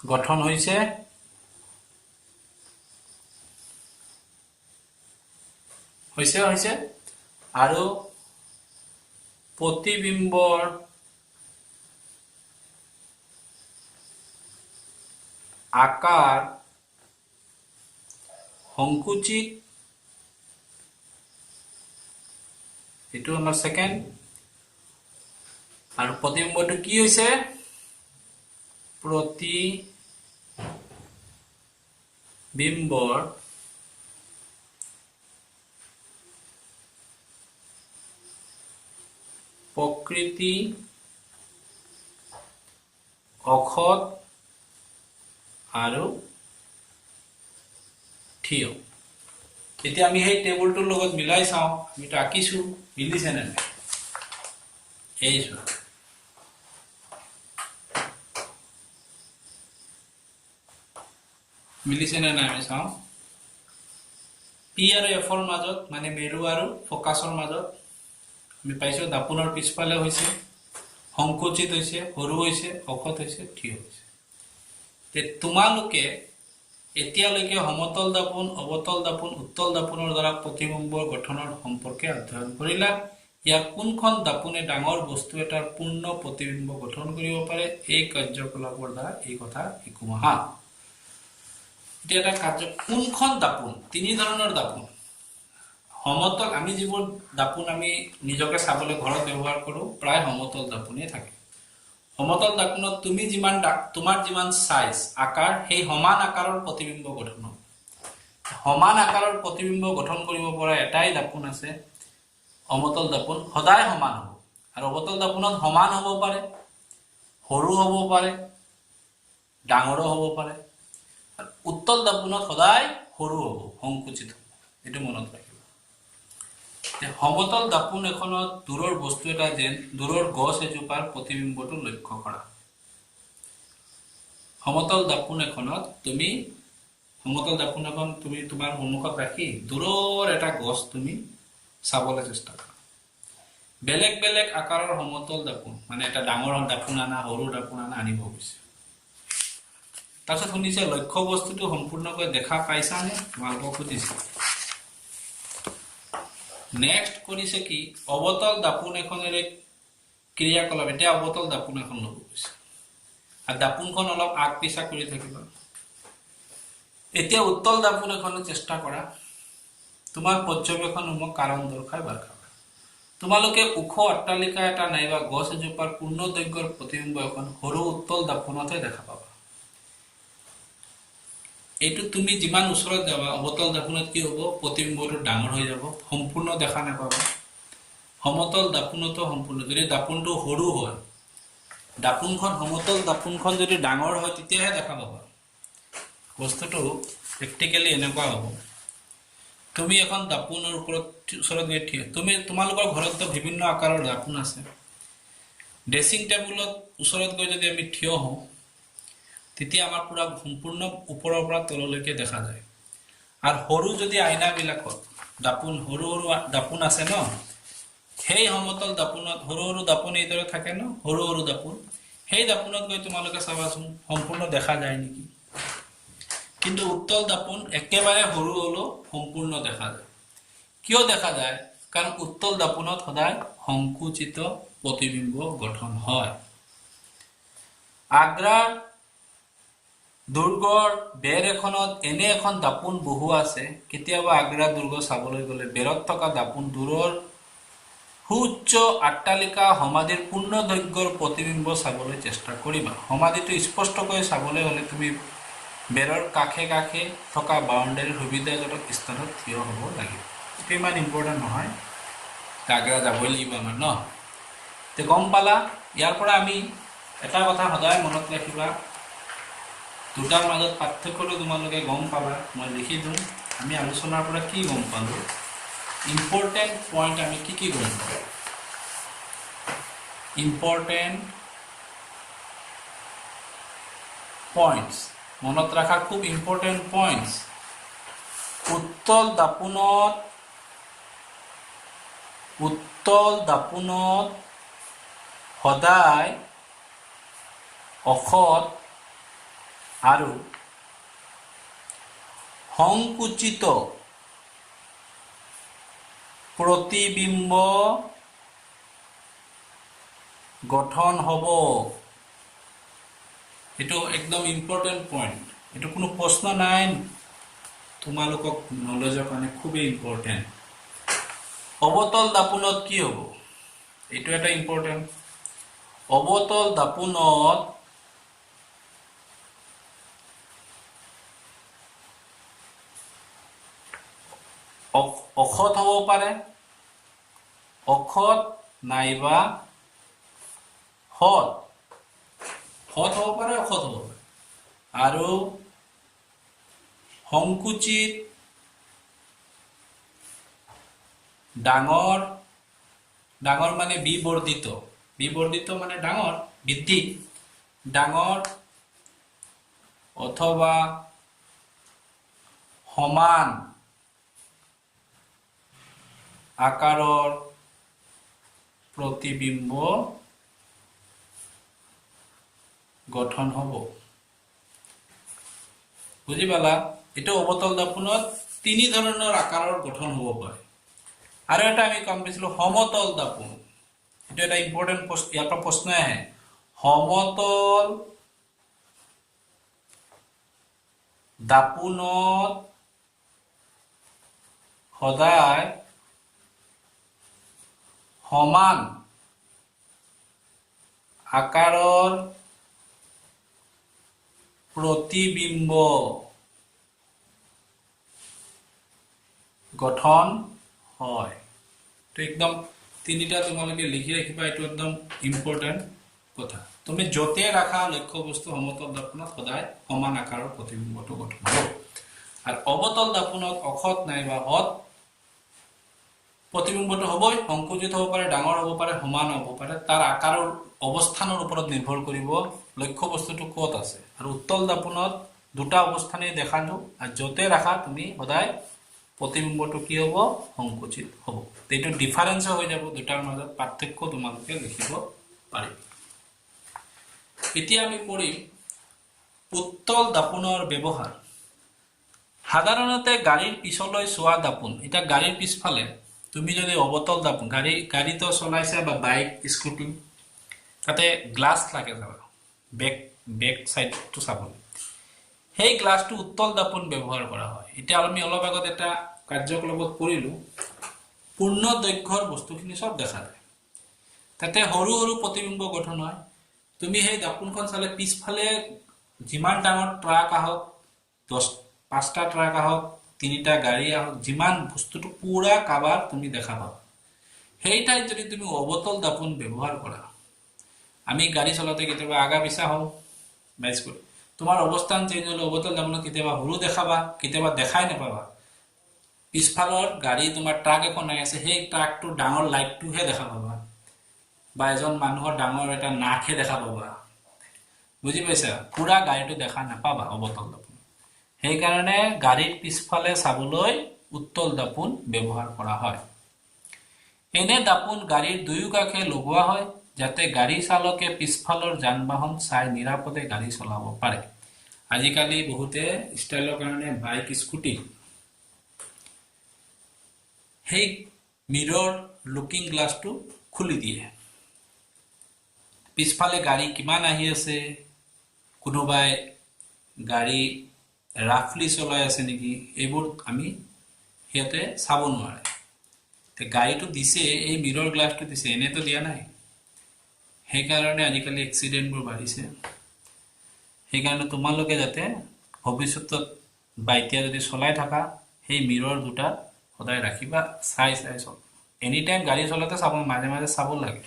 গঠন হৈছে আৰু প্ৰতিবিম্বৰ আকাৰ সংকুচিত এটো আমাৰ সেকেন্ড আৰু প্ৰতিবিম্বটো কি হৈছে প্ৰতিবিম্বৰ প্ৰকৃতি অখত আৰু থিয় এতিয়া আমি সেই টেবুলটোৰ লগত মিলাই চাও আমি তো আকিছো মিলিছে না এইছো মিলিছে না আমি চাও পি আৰু এফৰ মাজত মানে মেৰু আৰু ফোকাছৰ মাজত আমি পাইছো দাপোনৰ পিছফালে হৈছে সংকুচিত হৈছে সৰু হৈছে অখত হৈছে থিয় হৈছে তে তোমালোকে এতিয়ালৈকে সমতল দাপোন অবতল দাপোন উত্তল দাপোনৰ দ্বাৰা প্ৰতিবিম্বৰ গঠনৰ সম্পৰ্কে অধ্যয়ন কৰিলা ইয়াৰ কোনখন দাপোনে ডাঙৰ বস্তু এটাৰ পূৰ্ণ প্ৰতিবিম্ব গঠন কৰিব পাৰে এই কাৰ্যকলাপৰ দ্বাৰা এই কথা শিকুমহা এতিয়া এটা কাৰ্য কোনখন দাপোন তিনি ধৰণৰ দাপোন সমতল আমি যিবোৰ দাপোন আমি নিজকে চাবলৈ ঘৰত ব্যৱহাৰ কৰো প্ৰায় সমতল দাপোনে থাকে সমতল দাপোনত তুমি তোমাৰ যিমান সাইজ আকাৰ সেই সমান আকাৰৰ প্ৰতিবিম্ব গঠন হয় সমান আকাৰৰ প্ৰতিবিম্ব গঠন কৰিব পৰা এটাই দাপোন আছে অমতল দাপোন সদায় সমান হ'ব আৰু অবতল দাপোনত সমান হ'ব পাৰে সৰু হ'ব পাৰে ডাঙৰ হ'ব পাৰে আৰু উত্তল দাপোনত সদায় সৰু হ'ব সংকুচিত হ'ব এটো মনত ৰাখিবা সমতল দাপোন এখনত দূৰৰ বস্তু এটা যেন দূৰৰ গছ এজোপাৰ প্ৰতিবিম্বটো লক্ষ্য কৰা সমতল দাপোন এখনত তুমি তোমাৰ সন্মুখত ৰাখি দূৰৰ এটা গছ তুমি চাবলৈ চেষ্টা কৰা বেলেগ বেলেগ আকাৰৰ সমতল দাপোন মানে এটা ডাঙৰ দাপোন আনা সৰু দাপোন আনা আনিব গৈছে তাৰপিছত শুনিছে লক্ষ্য বস্তুটো সম্পূৰ্ণকৈ দেখা পাইছানে তোমালোকক সুধিছে নেক্সট কৰিছে কি অবতল দাপোন এখনেৰে ক্ৰিয়াকলাপ এটা অবতল দাপোন এখন ল'ব গৈছে আৰু দাপোনখন অলপ আগ পিছা কৰি থাকিবা এতিয়া উত্তল দাপোন এখনে চেষ্টা কৰা তোমাৰ পৰ্যবেক্ষণ মোক কাৰণ দৰ্শাই বাৰখাবা তোমালোকে ওখ অট্টালিকা এটা নাইবা গছ এজোপাৰ পূৰ্ণ দৈৰ্ঘ্যৰ প্ৰতিবিম্ব এখন সৰু উত্তল দাপোনতহে দেখা পাবা। এইটো তুমি যিমান ওচৰত যাবা অৱতল দাপোনত কি হ'ব, প্ৰতিবিম্বটো ডাঙৰ হৈ যাব, সম্পূৰ্ণ দেখা নাপাবা। সমতল দাপোনতো সম্পূৰ্ণ, যদি দাপোনটো সৰু হয়, দাপোনখন সমতল দাপোনখন যদি ডাঙৰ হয় তেতিয়াহে দেখা পাবা। বস্তুটো প্ৰেক্টিকেলি এনেকুৱা হ'ব, তুমি এখন দাপোনৰ ওচৰত গৈ থিয়, তোমালোকৰ ঘৰততো বিভিন্ন আকাৰৰ দাপোন আছে। ড্ৰেছিং টেবুলত ওচৰত গৈ যদি আমি থিয় হওঁ তেতিয়া আমাৰ পুৰা সম্পূৰ্ণ ওপৰৰ পৰা তললৈকে দেখা যায়। আৰু সৰু যদি আইনাবিলাকত দাপোন সৰু সৰু দাপোন আছে ন, সেই সমতল দাপোনত সৰু সৰু দাপোন এইদৰে থাকে ন, সৰু সৰু দাপোন, সেই দাপোনত গৈ তোমালোকে চাবাচোন সম্পূৰ্ণ দেখা যায় নেকি। কিন্তু উত্তল দাপোন একেবাৰে সৰু হ'লেও সম্পূৰ্ণ দেখা যায়। কিয় দেখা যায়? কাৰণ উত্তল দাপোনত সদায় সংকুচিত প্ৰতিবিম্ব গঠন হয়। আগ্ৰাৰ দুৰ্গৰ বেৰ এখনত এনে এখন দাপোন বহুৱা আছে। কেতিয়াবা আগ্ৰা দুৰ্গ চাবলৈ গ'লে বেৰত থকা দাপোন দূৰৰ সুউচ্চ অট্টালিকা সমাধিৰ পূৰ্ণ দৈৰ্ঘ্যৰ প্ৰতিবিম্ব চাবলৈ চেষ্টা কৰিবা। সমাধিটো স্পষ্টকৈ চাবলৈ হ'লে তুমি বেৰৰ কাষে কাষে থকা বাউণ্ডাৰীৰ সুবিধাজনক স্থানত থিয় হ'ব লাগিব। এইটো ইমান ইম্পৰ্টেণ্ট নহয়, আগ্ৰা যাবই লাগিব আমাৰ ন। তে গম পালা? ইয়াৰ পৰা আমি এটা কথা সদায় মনত ৰাখিবা, দুটাৰ মাজত পাৰ্থক্যটো তোমালোকে গম পাবা। মই লিখি দিওঁ, আমি আলোচনাৰ পৰা কি গম পালোঁ, ইম্পৰ্টেণ্ট পইণ্ট আমি কি গম পালোঁ। ইম্পৰ্টেণ্ট পইণ্টছ মনত ৰখা, খুব ইম্পৰ্টেণ্ট পইণ্টছ। উত্তল দাপোনত সদায় অসৎ আৰু সংকুচিত প্ৰতিবিম্ব গঠন হ'ব। এইটো একদম ইম্পৰ্টেণ্ট পইণ্ট, এইটো কোনো প্ৰশ্ন নাই, তোমালোকক নলেজৰ কাৰণে খুবেই ইম্পৰ্টেণ্ট। অৱতল দাপোনত কি হ'ব, এইটো এটা ইম্পৰ্টেণ্ট। অৱতল দাপোনত অসৎ হ'ব পাৰে, অসৎ নাইবা সৎ, সৎ হ'ব পাৰে, অসৎ হ'ব পাৰে। আৰু সংকুচিত ডাঙৰ, ডাঙৰ মানে বিবৰ্ধিত, বিবৰ্ধিত মানে ডাঙৰ, বৃদ্ধি, ডাঙৰ অথবা সমান আকাৰৰ প্ৰতিবিম্ব গঠন হ'ব। বুজি পালা? এইটো অৱতল দাপোনত তিনি ধৰণৰ আকাৰৰ গঠন হ'ব পাৰে। আৰু এটা আমি কম পাইছিলোঁ সমতল দাপোন, এইটো এটা ইম্পৰ্টেণ্ট প্ৰশ্ন, ইয়াৰ পৰা প্ৰশ্ন আহে। সমতল দাপোনত সদায় সমান আকাৰৰ প্ৰতিবিম্ব গঠন হয়। তো একদম তিনিটা তোমালোকে লিখি ৰাখিবা, এইটো একদম ইম্পৰ্টেণ্ট কথা। তুমি য'তে ৰাখা লক্ষ্য বস্তু সমতল দাপোনত সদায় সমান আকাৰৰ প্ৰতিবিম্বটো গঠন হ'ব। আৰু অৱতল দাপোনত অসৎ নাইবা সৎ প্ৰতিবিম্বটো হ'বই, সংকুচিত হ'ব পাৰে, ডাঙৰ হ'ব পাৰে, সমান হ'ব পাৰে। তাৰ আকাৰৰ অৱস্থানৰ ওপৰত নিৰ্ভৰ কৰিব লক্ষ্য বস্তুটো ক'ত আছে। আৰু উত্তল দাপোনত দুটা অৱস্থানেই দেখালো, আৰু য'তে ৰাখা তুমি সদায় প্ৰতিবিম্বটো কি হ'ব, সংকুচিত হ'ব। এইটো ডিফাৰেঞ্চ হৈ যাব, দুটাৰ মাজত পাৰ্থক্য তোমালোকে লিখিব পাৰিবা। এতিয়া আমি পঢ়িম উত্তল দাপোনৰ ব্যৱহাৰ। সাধাৰণতে গাড়ীৰ পিছলৈ চোৱা দাপোন, এতিয়া গাড়ীৰ পিছফালে তুমি যদি অৱতল দাপোন, গাড়ীটো চলাইছা বা বাইক স্কুটি, তাতে গ্লাছ লাগে যাবা, বেক চাইডটো চাবলৈ, সেই গ্লাছটো উত্তল দাপোন ব্যৱহাৰ কৰা হয়। এতিয়া আমি অলপ আগত এটা কাৰ্যকলাপত কৰিলোঁ, পূৰ্ণ দৈৰ্ঘ্যৰ বস্তুখিনি সব দেখা যায় তাতে সৰু সৰু প্ৰতিবিম্ব গঠন হয় তুমি সেই দাপোনখন চালে পিছফালে যিমান ডাঙৰ ট্ৰাক আহক 5টা ট্ৰাক আহক 3টা গাড়ী আহক যিমান বস্তুটো পুৰা কাভাৰ তুমি দেখা পাবা সেই ঠাইত যদি তুমি অবতল দাপোন ব্যৱহাৰ কৰা আমি গাড়ী চলাতে কেতিয়াবা আগা পিছা হও বাইস কৰি তোমাৰ অৱস্থান চেঞ্জ হলে অবতল দাপোনত কেতিয়াবা সৰু দেখাবা কেতিয়াবা দেখাই নাপাবা পিছফালৰ গাড়ী তোমাৰ ট্ৰাক এখন আছে সেই ট্ৰাকটো ডাঙৰ লাইটটোহে দেখা পাবা বা এজন মানুহৰ ডাঙৰ এটা নাকহে দেখা পাবা বুজি পাইছা পুৰা গাড়ীটো দেখা নাপাবা অবতল দাপোন সেই কাৰণে গাড়ীৰ পিছফালে চাবলৈ উত্তল দাপোন ব্যৱহাৰ কৰা হয় এনে দাপোন গাড়ীৰ দুয়ো কাষে লগোৱা হয় যাতে গাড়ী চালকে পিছফালৰ যান-বাহন চাই নিৰাপদে গাড়ী চলাব পাৰে আজিকালি বহুতে ষ্টাইলৰ কাৰণে বাইক স্কুটি সেই মিৰৰ লুকিং গ্লাছটো খুলি দিয়ে পিছফালে গাড়ী কিমান আহি আছে কোনোবাই গাড়ী ৰাফলি চলাই আছে নেকি এইবোৰ আমি হেতে চাব নোৱাৰে তে গাড়ীটো দিছে এই মিৰৰ গ্লাছটো দিছে এনেতো দিয়া নাই সেই কাৰণে আজিকালি এক্সিডেন্টবোৰ বাঢ়িছে সেই কাৰণে তোমালোকে যাতে ভৱিষ্যতত বাইতিয়া যদি চলাই থাকা সেই মিৰৰ দুটা সদায় ৰাখিবা চাই চল এনি টাইম গাড়ী চলাতে চাব মাজে মাজে চাব লাগে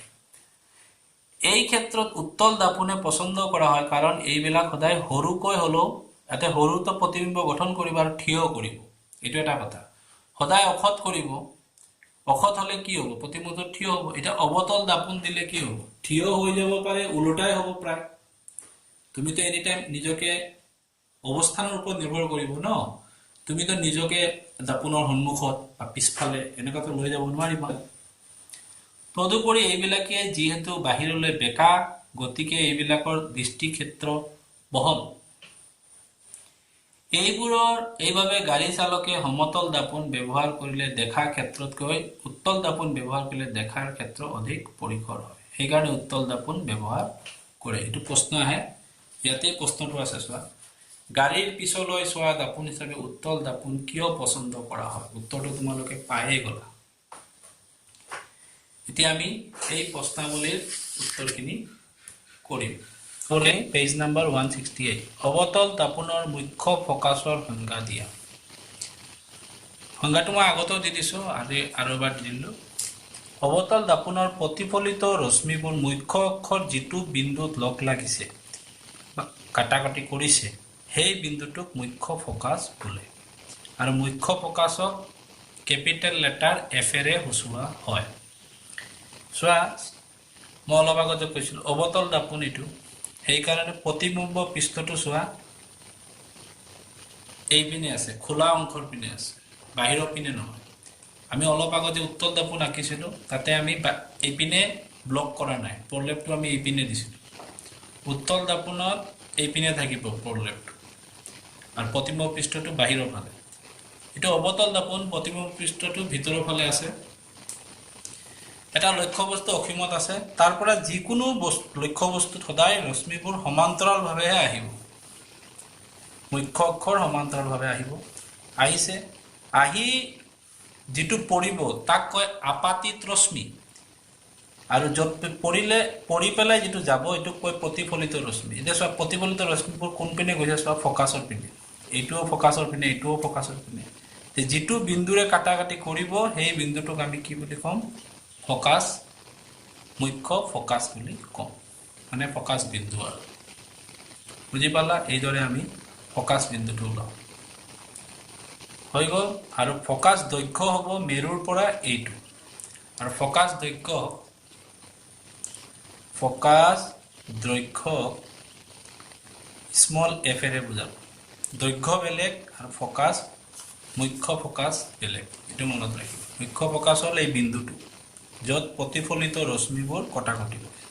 এই ক্ষেত্ৰত উত্তল দাপোনে পছন্দ কৰা হয় কাৰণ এইবিলাক সদায় সৰুকৈ হলো এতে সৰুটো প্ৰতিবিম্ব গঠন কৰিব আৰু থিয় কৰিব এটো এটা কথা সদায় অখত কৰিব অখত হলে কি হ'ব প্ৰতিবিম্বটো থিয় হ'ব এটা অবতল দাপোন দিলে কি হ'ব থিয় হৈ যাব পাৰে উলটাই হ'ব প্ৰায় তুমি তো এনি টাইম নিজকে অৱস্থানৰ ওপৰত নিৰ্ভৰ কৰিব ন তুমি তো নিজকে দাপোনৰ সন্মুখত বা পিছফালে এনেকাটো লৈ যাব নোৱাৰিবা তদুপৰি এইবিলাকে যিহেতু বাহিৰলৈ বেকা গতিকে এইবিলাকৰ দৃষ্টি ক্ষেত্ৰ বহল এইভাবে গাড়ী চালকে সমতল দাপোন ব্যৱহাৰ কৰিলে দেখাৰ ক্ষেত্ৰতকৈ উত্তল দাপোন ব্যৱহাৰ কৰিলে দেখাৰ ক্ষেত্ৰ অধিক পৰিসৰ হয় সেই কাৰণে উত্তল দাপোন ব্যৱহাৰ কৰে এটো প্ৰশ্ন আহে ইয়াতে প্ৰশ্নটো আছে চোৱা গাড়ীৰ পিছলৈ চোৱা দাপোন হিচাপে উত্তল দাপোন কিয় পছন্দ কৰা হয় উত্তৰটো তোমালোকে পায়ে গলা এতিয়া আমি এই প্ৰশ্নাৱলীৰ উত্তৰখিনি কৰিম ওকে পেজ নাম্বাৰ 168 অবতল দাপোনৰ মুখ্য ফোকাসৰ সংজ্ঞা দিয়া সংজ্ঞাটো মই আগতেও দি দিছো আৰু এবাৰ দিলো অবতল দাপোনৰ প্ৰতিফলিত ৰশ্মিবোৰ মুখ্য অক্ষৰ যিটো বিন্দুত লগ লাগিছে কাটাকাটি কৰিছে সেই বিন্দুটোক মুখ্য ফোকাস বোলে আৰু মুখ্য ফোকাসক ক্যাপিটেল লেটাৰ এফ এৰে সূচোৱা হয় সোয়া মই অলপ আগতে কৈছিল অবতল দাপোন এটো সেই কাৰণে প্ৰতিবিম্ব পৃষ্ঠটো সোয়া এই পিনে আছে খোলা অংশৰ পিনে আছে বাহিৰৰ পিনে নহয় আমি অলপ আগতে উত্তল দাপোন আঁকিছিলো তাতে আমি এই পিনে ব্লক কৰা নাই প্ৰলেপটো আমি এই পিনে দিছিলো উত্তল দাপোনত এই পিনে থাকিব প্ৰলেপটো আৰু প্ৰতিবিম্ব পৃষ্ঠটো বাহিৰৰ ফালে এটো অবতল দাপোন প্ৰতিবিম্ব পৃষ্ঠটো ভিতৰৰ ফালে আছে এটা লক্ষ্যবস্তু অসীমত আছে তাৰ পৰা যিকোনো লক্ষ্যবস্তুত সদায় ৰশ্মিবোৰ সমান্তৰালভাৱে আহিব মুখ্য অক্ষৰ সমান্তৰালভাৱে আহিব আহিছে আহি যেটো পৰিব তাক কয় আপাতিত ৰশ্মি আৰু যত পৰি পেলাই যেটো যাব এটো কয় প্ৰতিফলিত ৰশ্মি এটা সব প্ৰতিফলিত ৰশ্মিবোৰ কোন পিনে গৈছে সব ফোকাসৰ পিনে এইটোও ফোকাসৰ পিনে এইটোও ফোকাসৰ পিনে তে যেটো বিন্দুৰে কাটাকাটি কৰিব সেই বিন্দুটোক আমি কি বুলি কম ফোকাস মুখ্য ফোকাস বুলি কম মানে ফোকাস বিন্দু আৰু বুজি পালা এইদৰে আমি ফোকাস বিন্দুটো লওঁ হৈ গল আৰু ফোকাস দৈৰ্ঘ্য হ'ব মেৰুৰ পৰা এইটো আৰু ফোকাস দৈৰ্ঘ্য স্মল এফ এৰে বুজাব দৈৰ্ঘ্য বেলেগ আৰু ফোকাস মুখ্য ফোকাস বেলেগ এটো মনত ৰাখিব মুখ্য ফোকাস হ'ল এই বিন্দুটো যত প্ৰতিফলিত ৰশ্মিবোৰ কটাকটি কৰে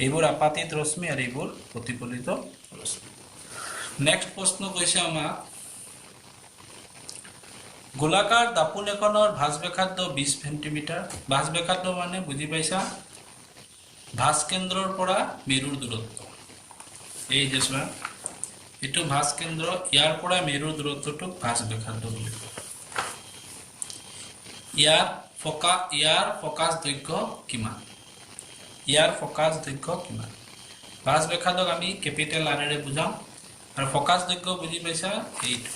এইবোৰ আপাতিত ৰশ্মি আৰু এইবোৰ প্ৰতিফলিত ৰশ্মি নেক্সট প্ৰশ্ন কৈছে আমাৰ গোলাকাৰ দাপোন এখনৰ ভাঁজবেখাদ্য 20 সেন্টিমিটাৰ ভাঁজবেখাদ্য মানে বুজি পাইছা ভাঁজ কেন্দ্ৰৰ পৰা মেৰুৰ দূৰত্ব এই যে চোৱা এটো ভাঁজ কেন্দ্ৰ ইয়াৰ পৰা মেৰুৰ দূৰত্বটো ভাঁজবেখাদ্য বুলি কয় ইয়াত ইয়াৰ ফকাছ দৈৰ্ঘ্য কিমান ইয়াৰ ফকাছ দৈৰ্ঘ্য কিমান ভাঁজ ব্যাসাৰ্ধক আমি কেপিটেল আৰেৰে বুজাম আৰু ফকাছ দৈৰ্ঘ্য বুজি পাইছা এইটো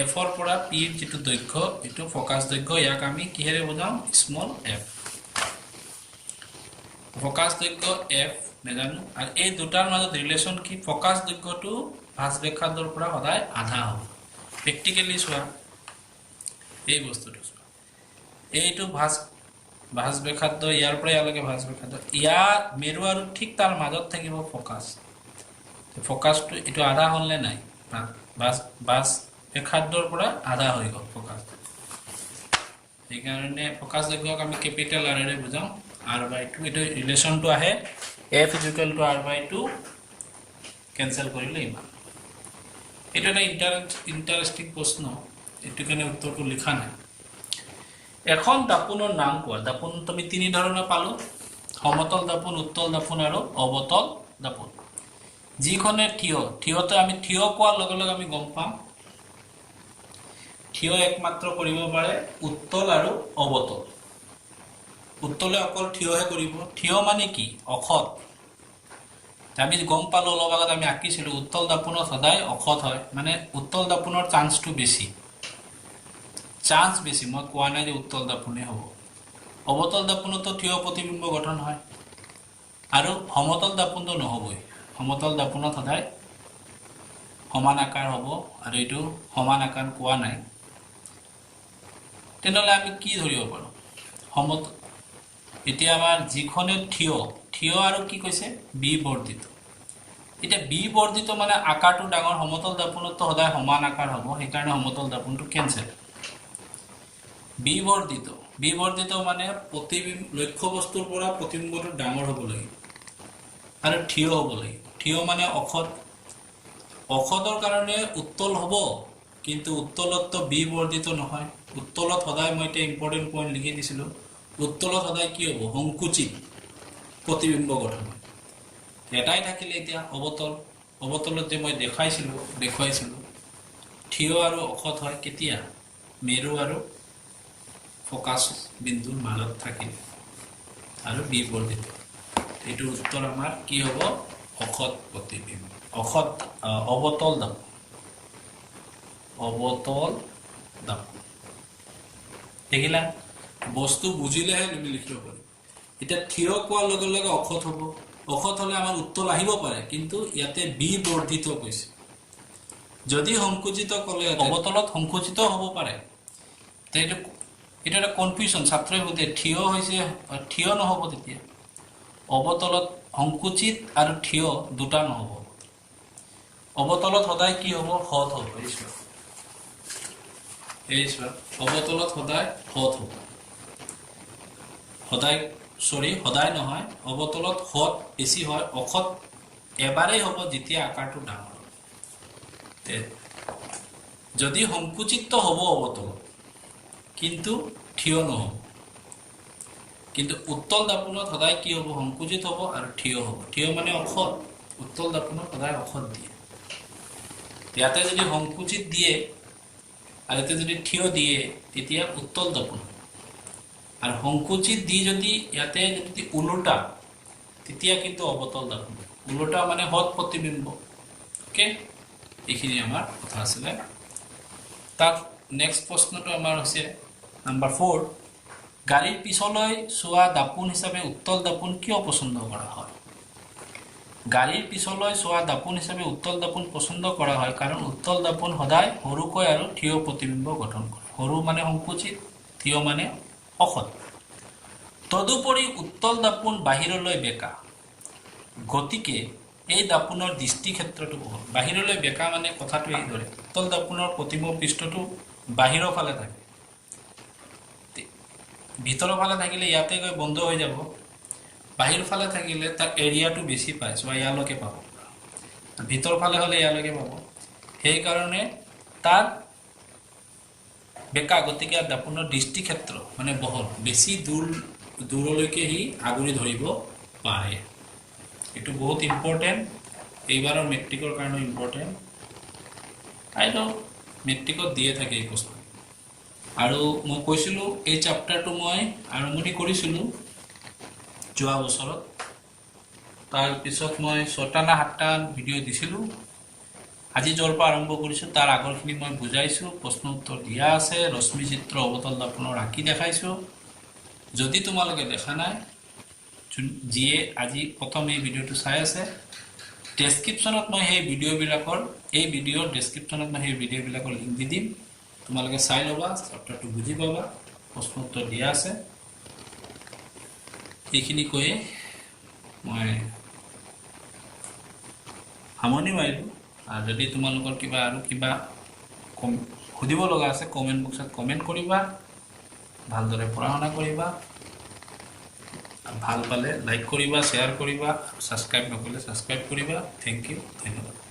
এফৰ পৰা পিৰ যেটো দৈৰ্ঘ্য এটো ফকাছ দৈৰ্ঘ্য ইয়াক আমি কিহেৰে বুজাম স্মল এফ ফকাছ দৈৰ্ঘ্য এফ নেজানো আৰু এই দুটাৰ মাজত ৰিলেচন কি ফকাছ দৈৰ্ঘ্যটো ভাঁজ ব্যাসাৰ্ধৰ পৰা সদায় আধা হ'ব প্ৰেক্টিক্যালি চোৱা এই বস্তুটো চোৱা এইটো ভাঁজ ব্যাসাৰ্ধ ইয়াৰ পৰা ইয়ালৈকে ভাঁজ ব্যাসাৰ্ধ ইয়াৰ মেৰু আৰু ঠিক তাৰ মাজত থাকিব ফকাছটো এটো আধা হ'লে নাই ভাঁজ ব্যাসাৰ্ধৰ পৰা আধা হৈ গ'ল ফকাছ এইকাৰণে ফকাছ দৈৰ্ঘ্যক আমি কেপিটেল আৰেৰে বুজাম r/2 এটো ৰিলেচনটো আহে f = r/2 কেনসেল কৰিলে ইমান এটো এটা ইন্টাৰেস্টিং প্ৰশ্ন এটো কাৰণে উত্তৰটো লিখা নাই এখন দাপোনৰ নাম কোৱা দাপোন তুমি তিনি ধৰণৰ পালো সমতল দাপোন উত্তল দাপোন আৰু অবতল দাপোন যিখনে থিয়তে আমি থিয় কোৱাৰ লগে লগে আমি গম পাম থিয় একমাত্ৰ কৰিব পাৰে উত্তল আৰু অবতল উত্তলে অকল থিয়হে কৰিব থিয় মানে কি অখত আমি গম পালো অলপ আগত আমি আঁকিছিলো উত্তল দাপোনত সদায় অখত হয় মানে উত্তল দাপোনৰ চান্সটো বেছি মই কোৱা নাই যে উত্তল দাপোনে হ'ব অবতল দাপোনতো থিয় প্ৰতিবিম্ব গঠন হয় আৰু সমতল দাপোনটো নহবই সমতল দাপোনত সদায় সমান আকাৰ হ'ব আৰু এইটো সমান আকাৰ কোৱা নাই তেনেহলে আমি কি ধৰিব পাৰো সমতল এতিয়া আমাৰ যিখনে থিয় আৰু কি কৈছে বি বৰ্ধিত এটা বি বৰ্ধিত মানে আকাৰটো ডাঙৰ সমতল দাপোনতো সদায় সমান আকাৰ হ'ব সেইকাৰণে সমতল দাপোনটো কেনসেল বি বৰ্ধিত মানে প্ৰতিবিম্ব লক্ষ্য বস্তুৰ পৰা প্ৰতিবিম্বটো ডাঙৰ হ'ব লাগিব আৰু থিয় হ'ব লাগিব থিয় মানে অখদৰ কাৰণে উত্তল হ'ব কিন্তু উত্তলতটো বি বৰ্ধিত নহয় উত্তলত সদায় মই এটা ইম্পৰ্টেন্ট পইণ্ট লিখি দিছিলো উত্তলত সদায় কি হ'ব সংকুচিত প্ৰতিবিম্ব গঠন এটাই থাকিলে এতিয়া অবতলত যে মই দেখুৱাইছিলো থিয় আৰু অখত হয় কেতিয়া মেৰু আৰু ফকাছ বিন্দুৰ মাজত থাকিলে আৰু বি বৰ্ধিত এইটো উত্তৰ আমাৰ কি হ'ব অখত প্ৰতিবিম্ব অবতল দাপোন দেখিলা বস্তু বুজিলেহে তুমি লিখিব পাৰি এটা থিয় কোৱাৰ লগে লগে অখত হ'ব অখত হলে আমাৰ উত্তল আহিব পাৰে কিন্তু ইয়াতে বি বৰ্ধিত কৈছে যদি সংকুচিত কলে অবতলত সংকুচিত হ'ব পাৰে তেটো এটা কনফিউজন ছাত্ৰই বুঝে থিয় নহব তেতিয়া অবতলত সংকুচিত আৰু থিয় দুটা নহব অবতলত সদায় কি হ'ব হত হ'ব এইছোৱা অবতলত সদায় হত হ'ব সদায় নহয় অবতলত হত বেছি হয় অখত এবাৰেই হ'ব যেতিয়া আকাৰটো ডাঙৰ যদি সংকুচিত হ'ব অবতলত কিন্তু থিয় নহব কিন্তু উত্তল দাপোনত সদায় কি হ'ব সংকুচিত হ'ব আৰু থিয় হ'ব থিয় মানে অখত উত্তল দাপোনত সদায় অখত দিয়ে ইয়াতে যদি সংকুচিত দিয়ে আৰু ইয়াতে যদি থিয় দিয়ে তেতিয়া উত্তল দাপোন আৰু সংকুচিত দি যদি ইয়াতে যদি উলোটা তেতিয়া কিন্তু অবতল দাপোন উলোটা মানে হত প্ৰতিবিম্ব ওকে এইখিনি আমাৰ কথা আছিল তাত নেক্সট প্ৰশ্নটো আমাৰ হৈছে নাম্বাৰ 4 গাড়ীৰ পিছলৈ সোৱা দাপোন হিচাপে উত্তল দাপোন কিয় পছন্দ কৰা হয় গাড়ীৰ পিছলৈ সোৱা দাপোন হিচাপে উত্তল দাপোন পছন্দ কৰা হয় কাৰণ উত্তল দাপোন সদায় সৰুকৈ আৰু থিয় প্ৰতিবিম্ব গঠন কৰে সৰু মানে সংকুচিত থিয় মানে অখত তদুপৰি উত্তল দাপোন বাহিৰলৈ বেকা গতিকে এই দাপোনৰ দৃষ্টি ক্ষেত্ৰটো বহুত বাহিৰলৈ বেকা মানে কথাটো এই ধৰে উত্তল দাপোনৰ প্ৰতিবিম্ব পৃষ্ঠটো বাহিৰৰ ফালে থাকে ভিতৰৰ ফালে থাকিলে ইয়াতে গৈ বন্ধ হৈ যাব বাহিৰ ফালে থাকিলে তাৰ এৰিয়াটো বেছি পায় সো ইয়ালৈকে পাব ভিতৰ ফালে হলে ইয়ালৈকে পাব সেই কাৰণে তাৰ বেকা গতিকে দাপোনৰ দৃষ্টি ক্ষেত্ৰ মানে বহল বেছি দূৰলৈকে হি আগুৰি ধৰিব পাৰে এটো বহুত ইম্পৰ্টেন্ট এইবাৰৰ মেট্ৰিকৰ কাৰণে ইম্পৰ্টেন্ট আই নো মেট্ৰিকত দিয়ে থাকে এই প্ৰশ্ন আৰু মই কৈছিলোঁ এই চেপ্টাৰটো মই আৰম্ভণি কৰিছিলোঁ যোৱা বছৰত। তাৰপিছত মই 6টা না 7টা ভিডিঅ' দিছিলোঁ। আজি য'ৰ পৰা আৰম্ভ কৰিছোঁ তাৰ আগৰখিনি মই বুজাইছোঁ, প্ৰশ্ন উত্তৰ দিয়া আছে, ৰশ্মি চিত্ৰ অৱতল দৰ্পণৰ আঁকি দেখাইছোঁ। যদি তোমালোকে দেখা নাই, যিয়ে আজি প্ৰথম এই ভিডিঅ'টো চাই আছে, ডেছক্ৰিপশ্যনত মই সেই ভিডিঅ'বিলাকৰ লিংক দি দিম। তোমালোকে চাই ল'বা, চেপ্টাৰটো বুজি পাবা, প্ৰশ্ন উত্তৰ দিয়া আছে। এইখিনি কৈয়ে মই সামৰণি মাৰিলোঁ। আৰু যদি তোমালোকৰ আৰু কিবা সুধিব লগা আছে কমেণ্ট বক্সত কমেণ্ট কৰিবা, ভালদৰে পঢ়া শুনা কৰিবা, ভাল পালে লাইক কৰিবা, শ্বেয়াৰ কৰিবা, ছাবস্ক্ৰাইব নকৰিলে ছাবস্ক্ৰাইব কৰিবা। থেংক ইউ, ধন্যবাদ।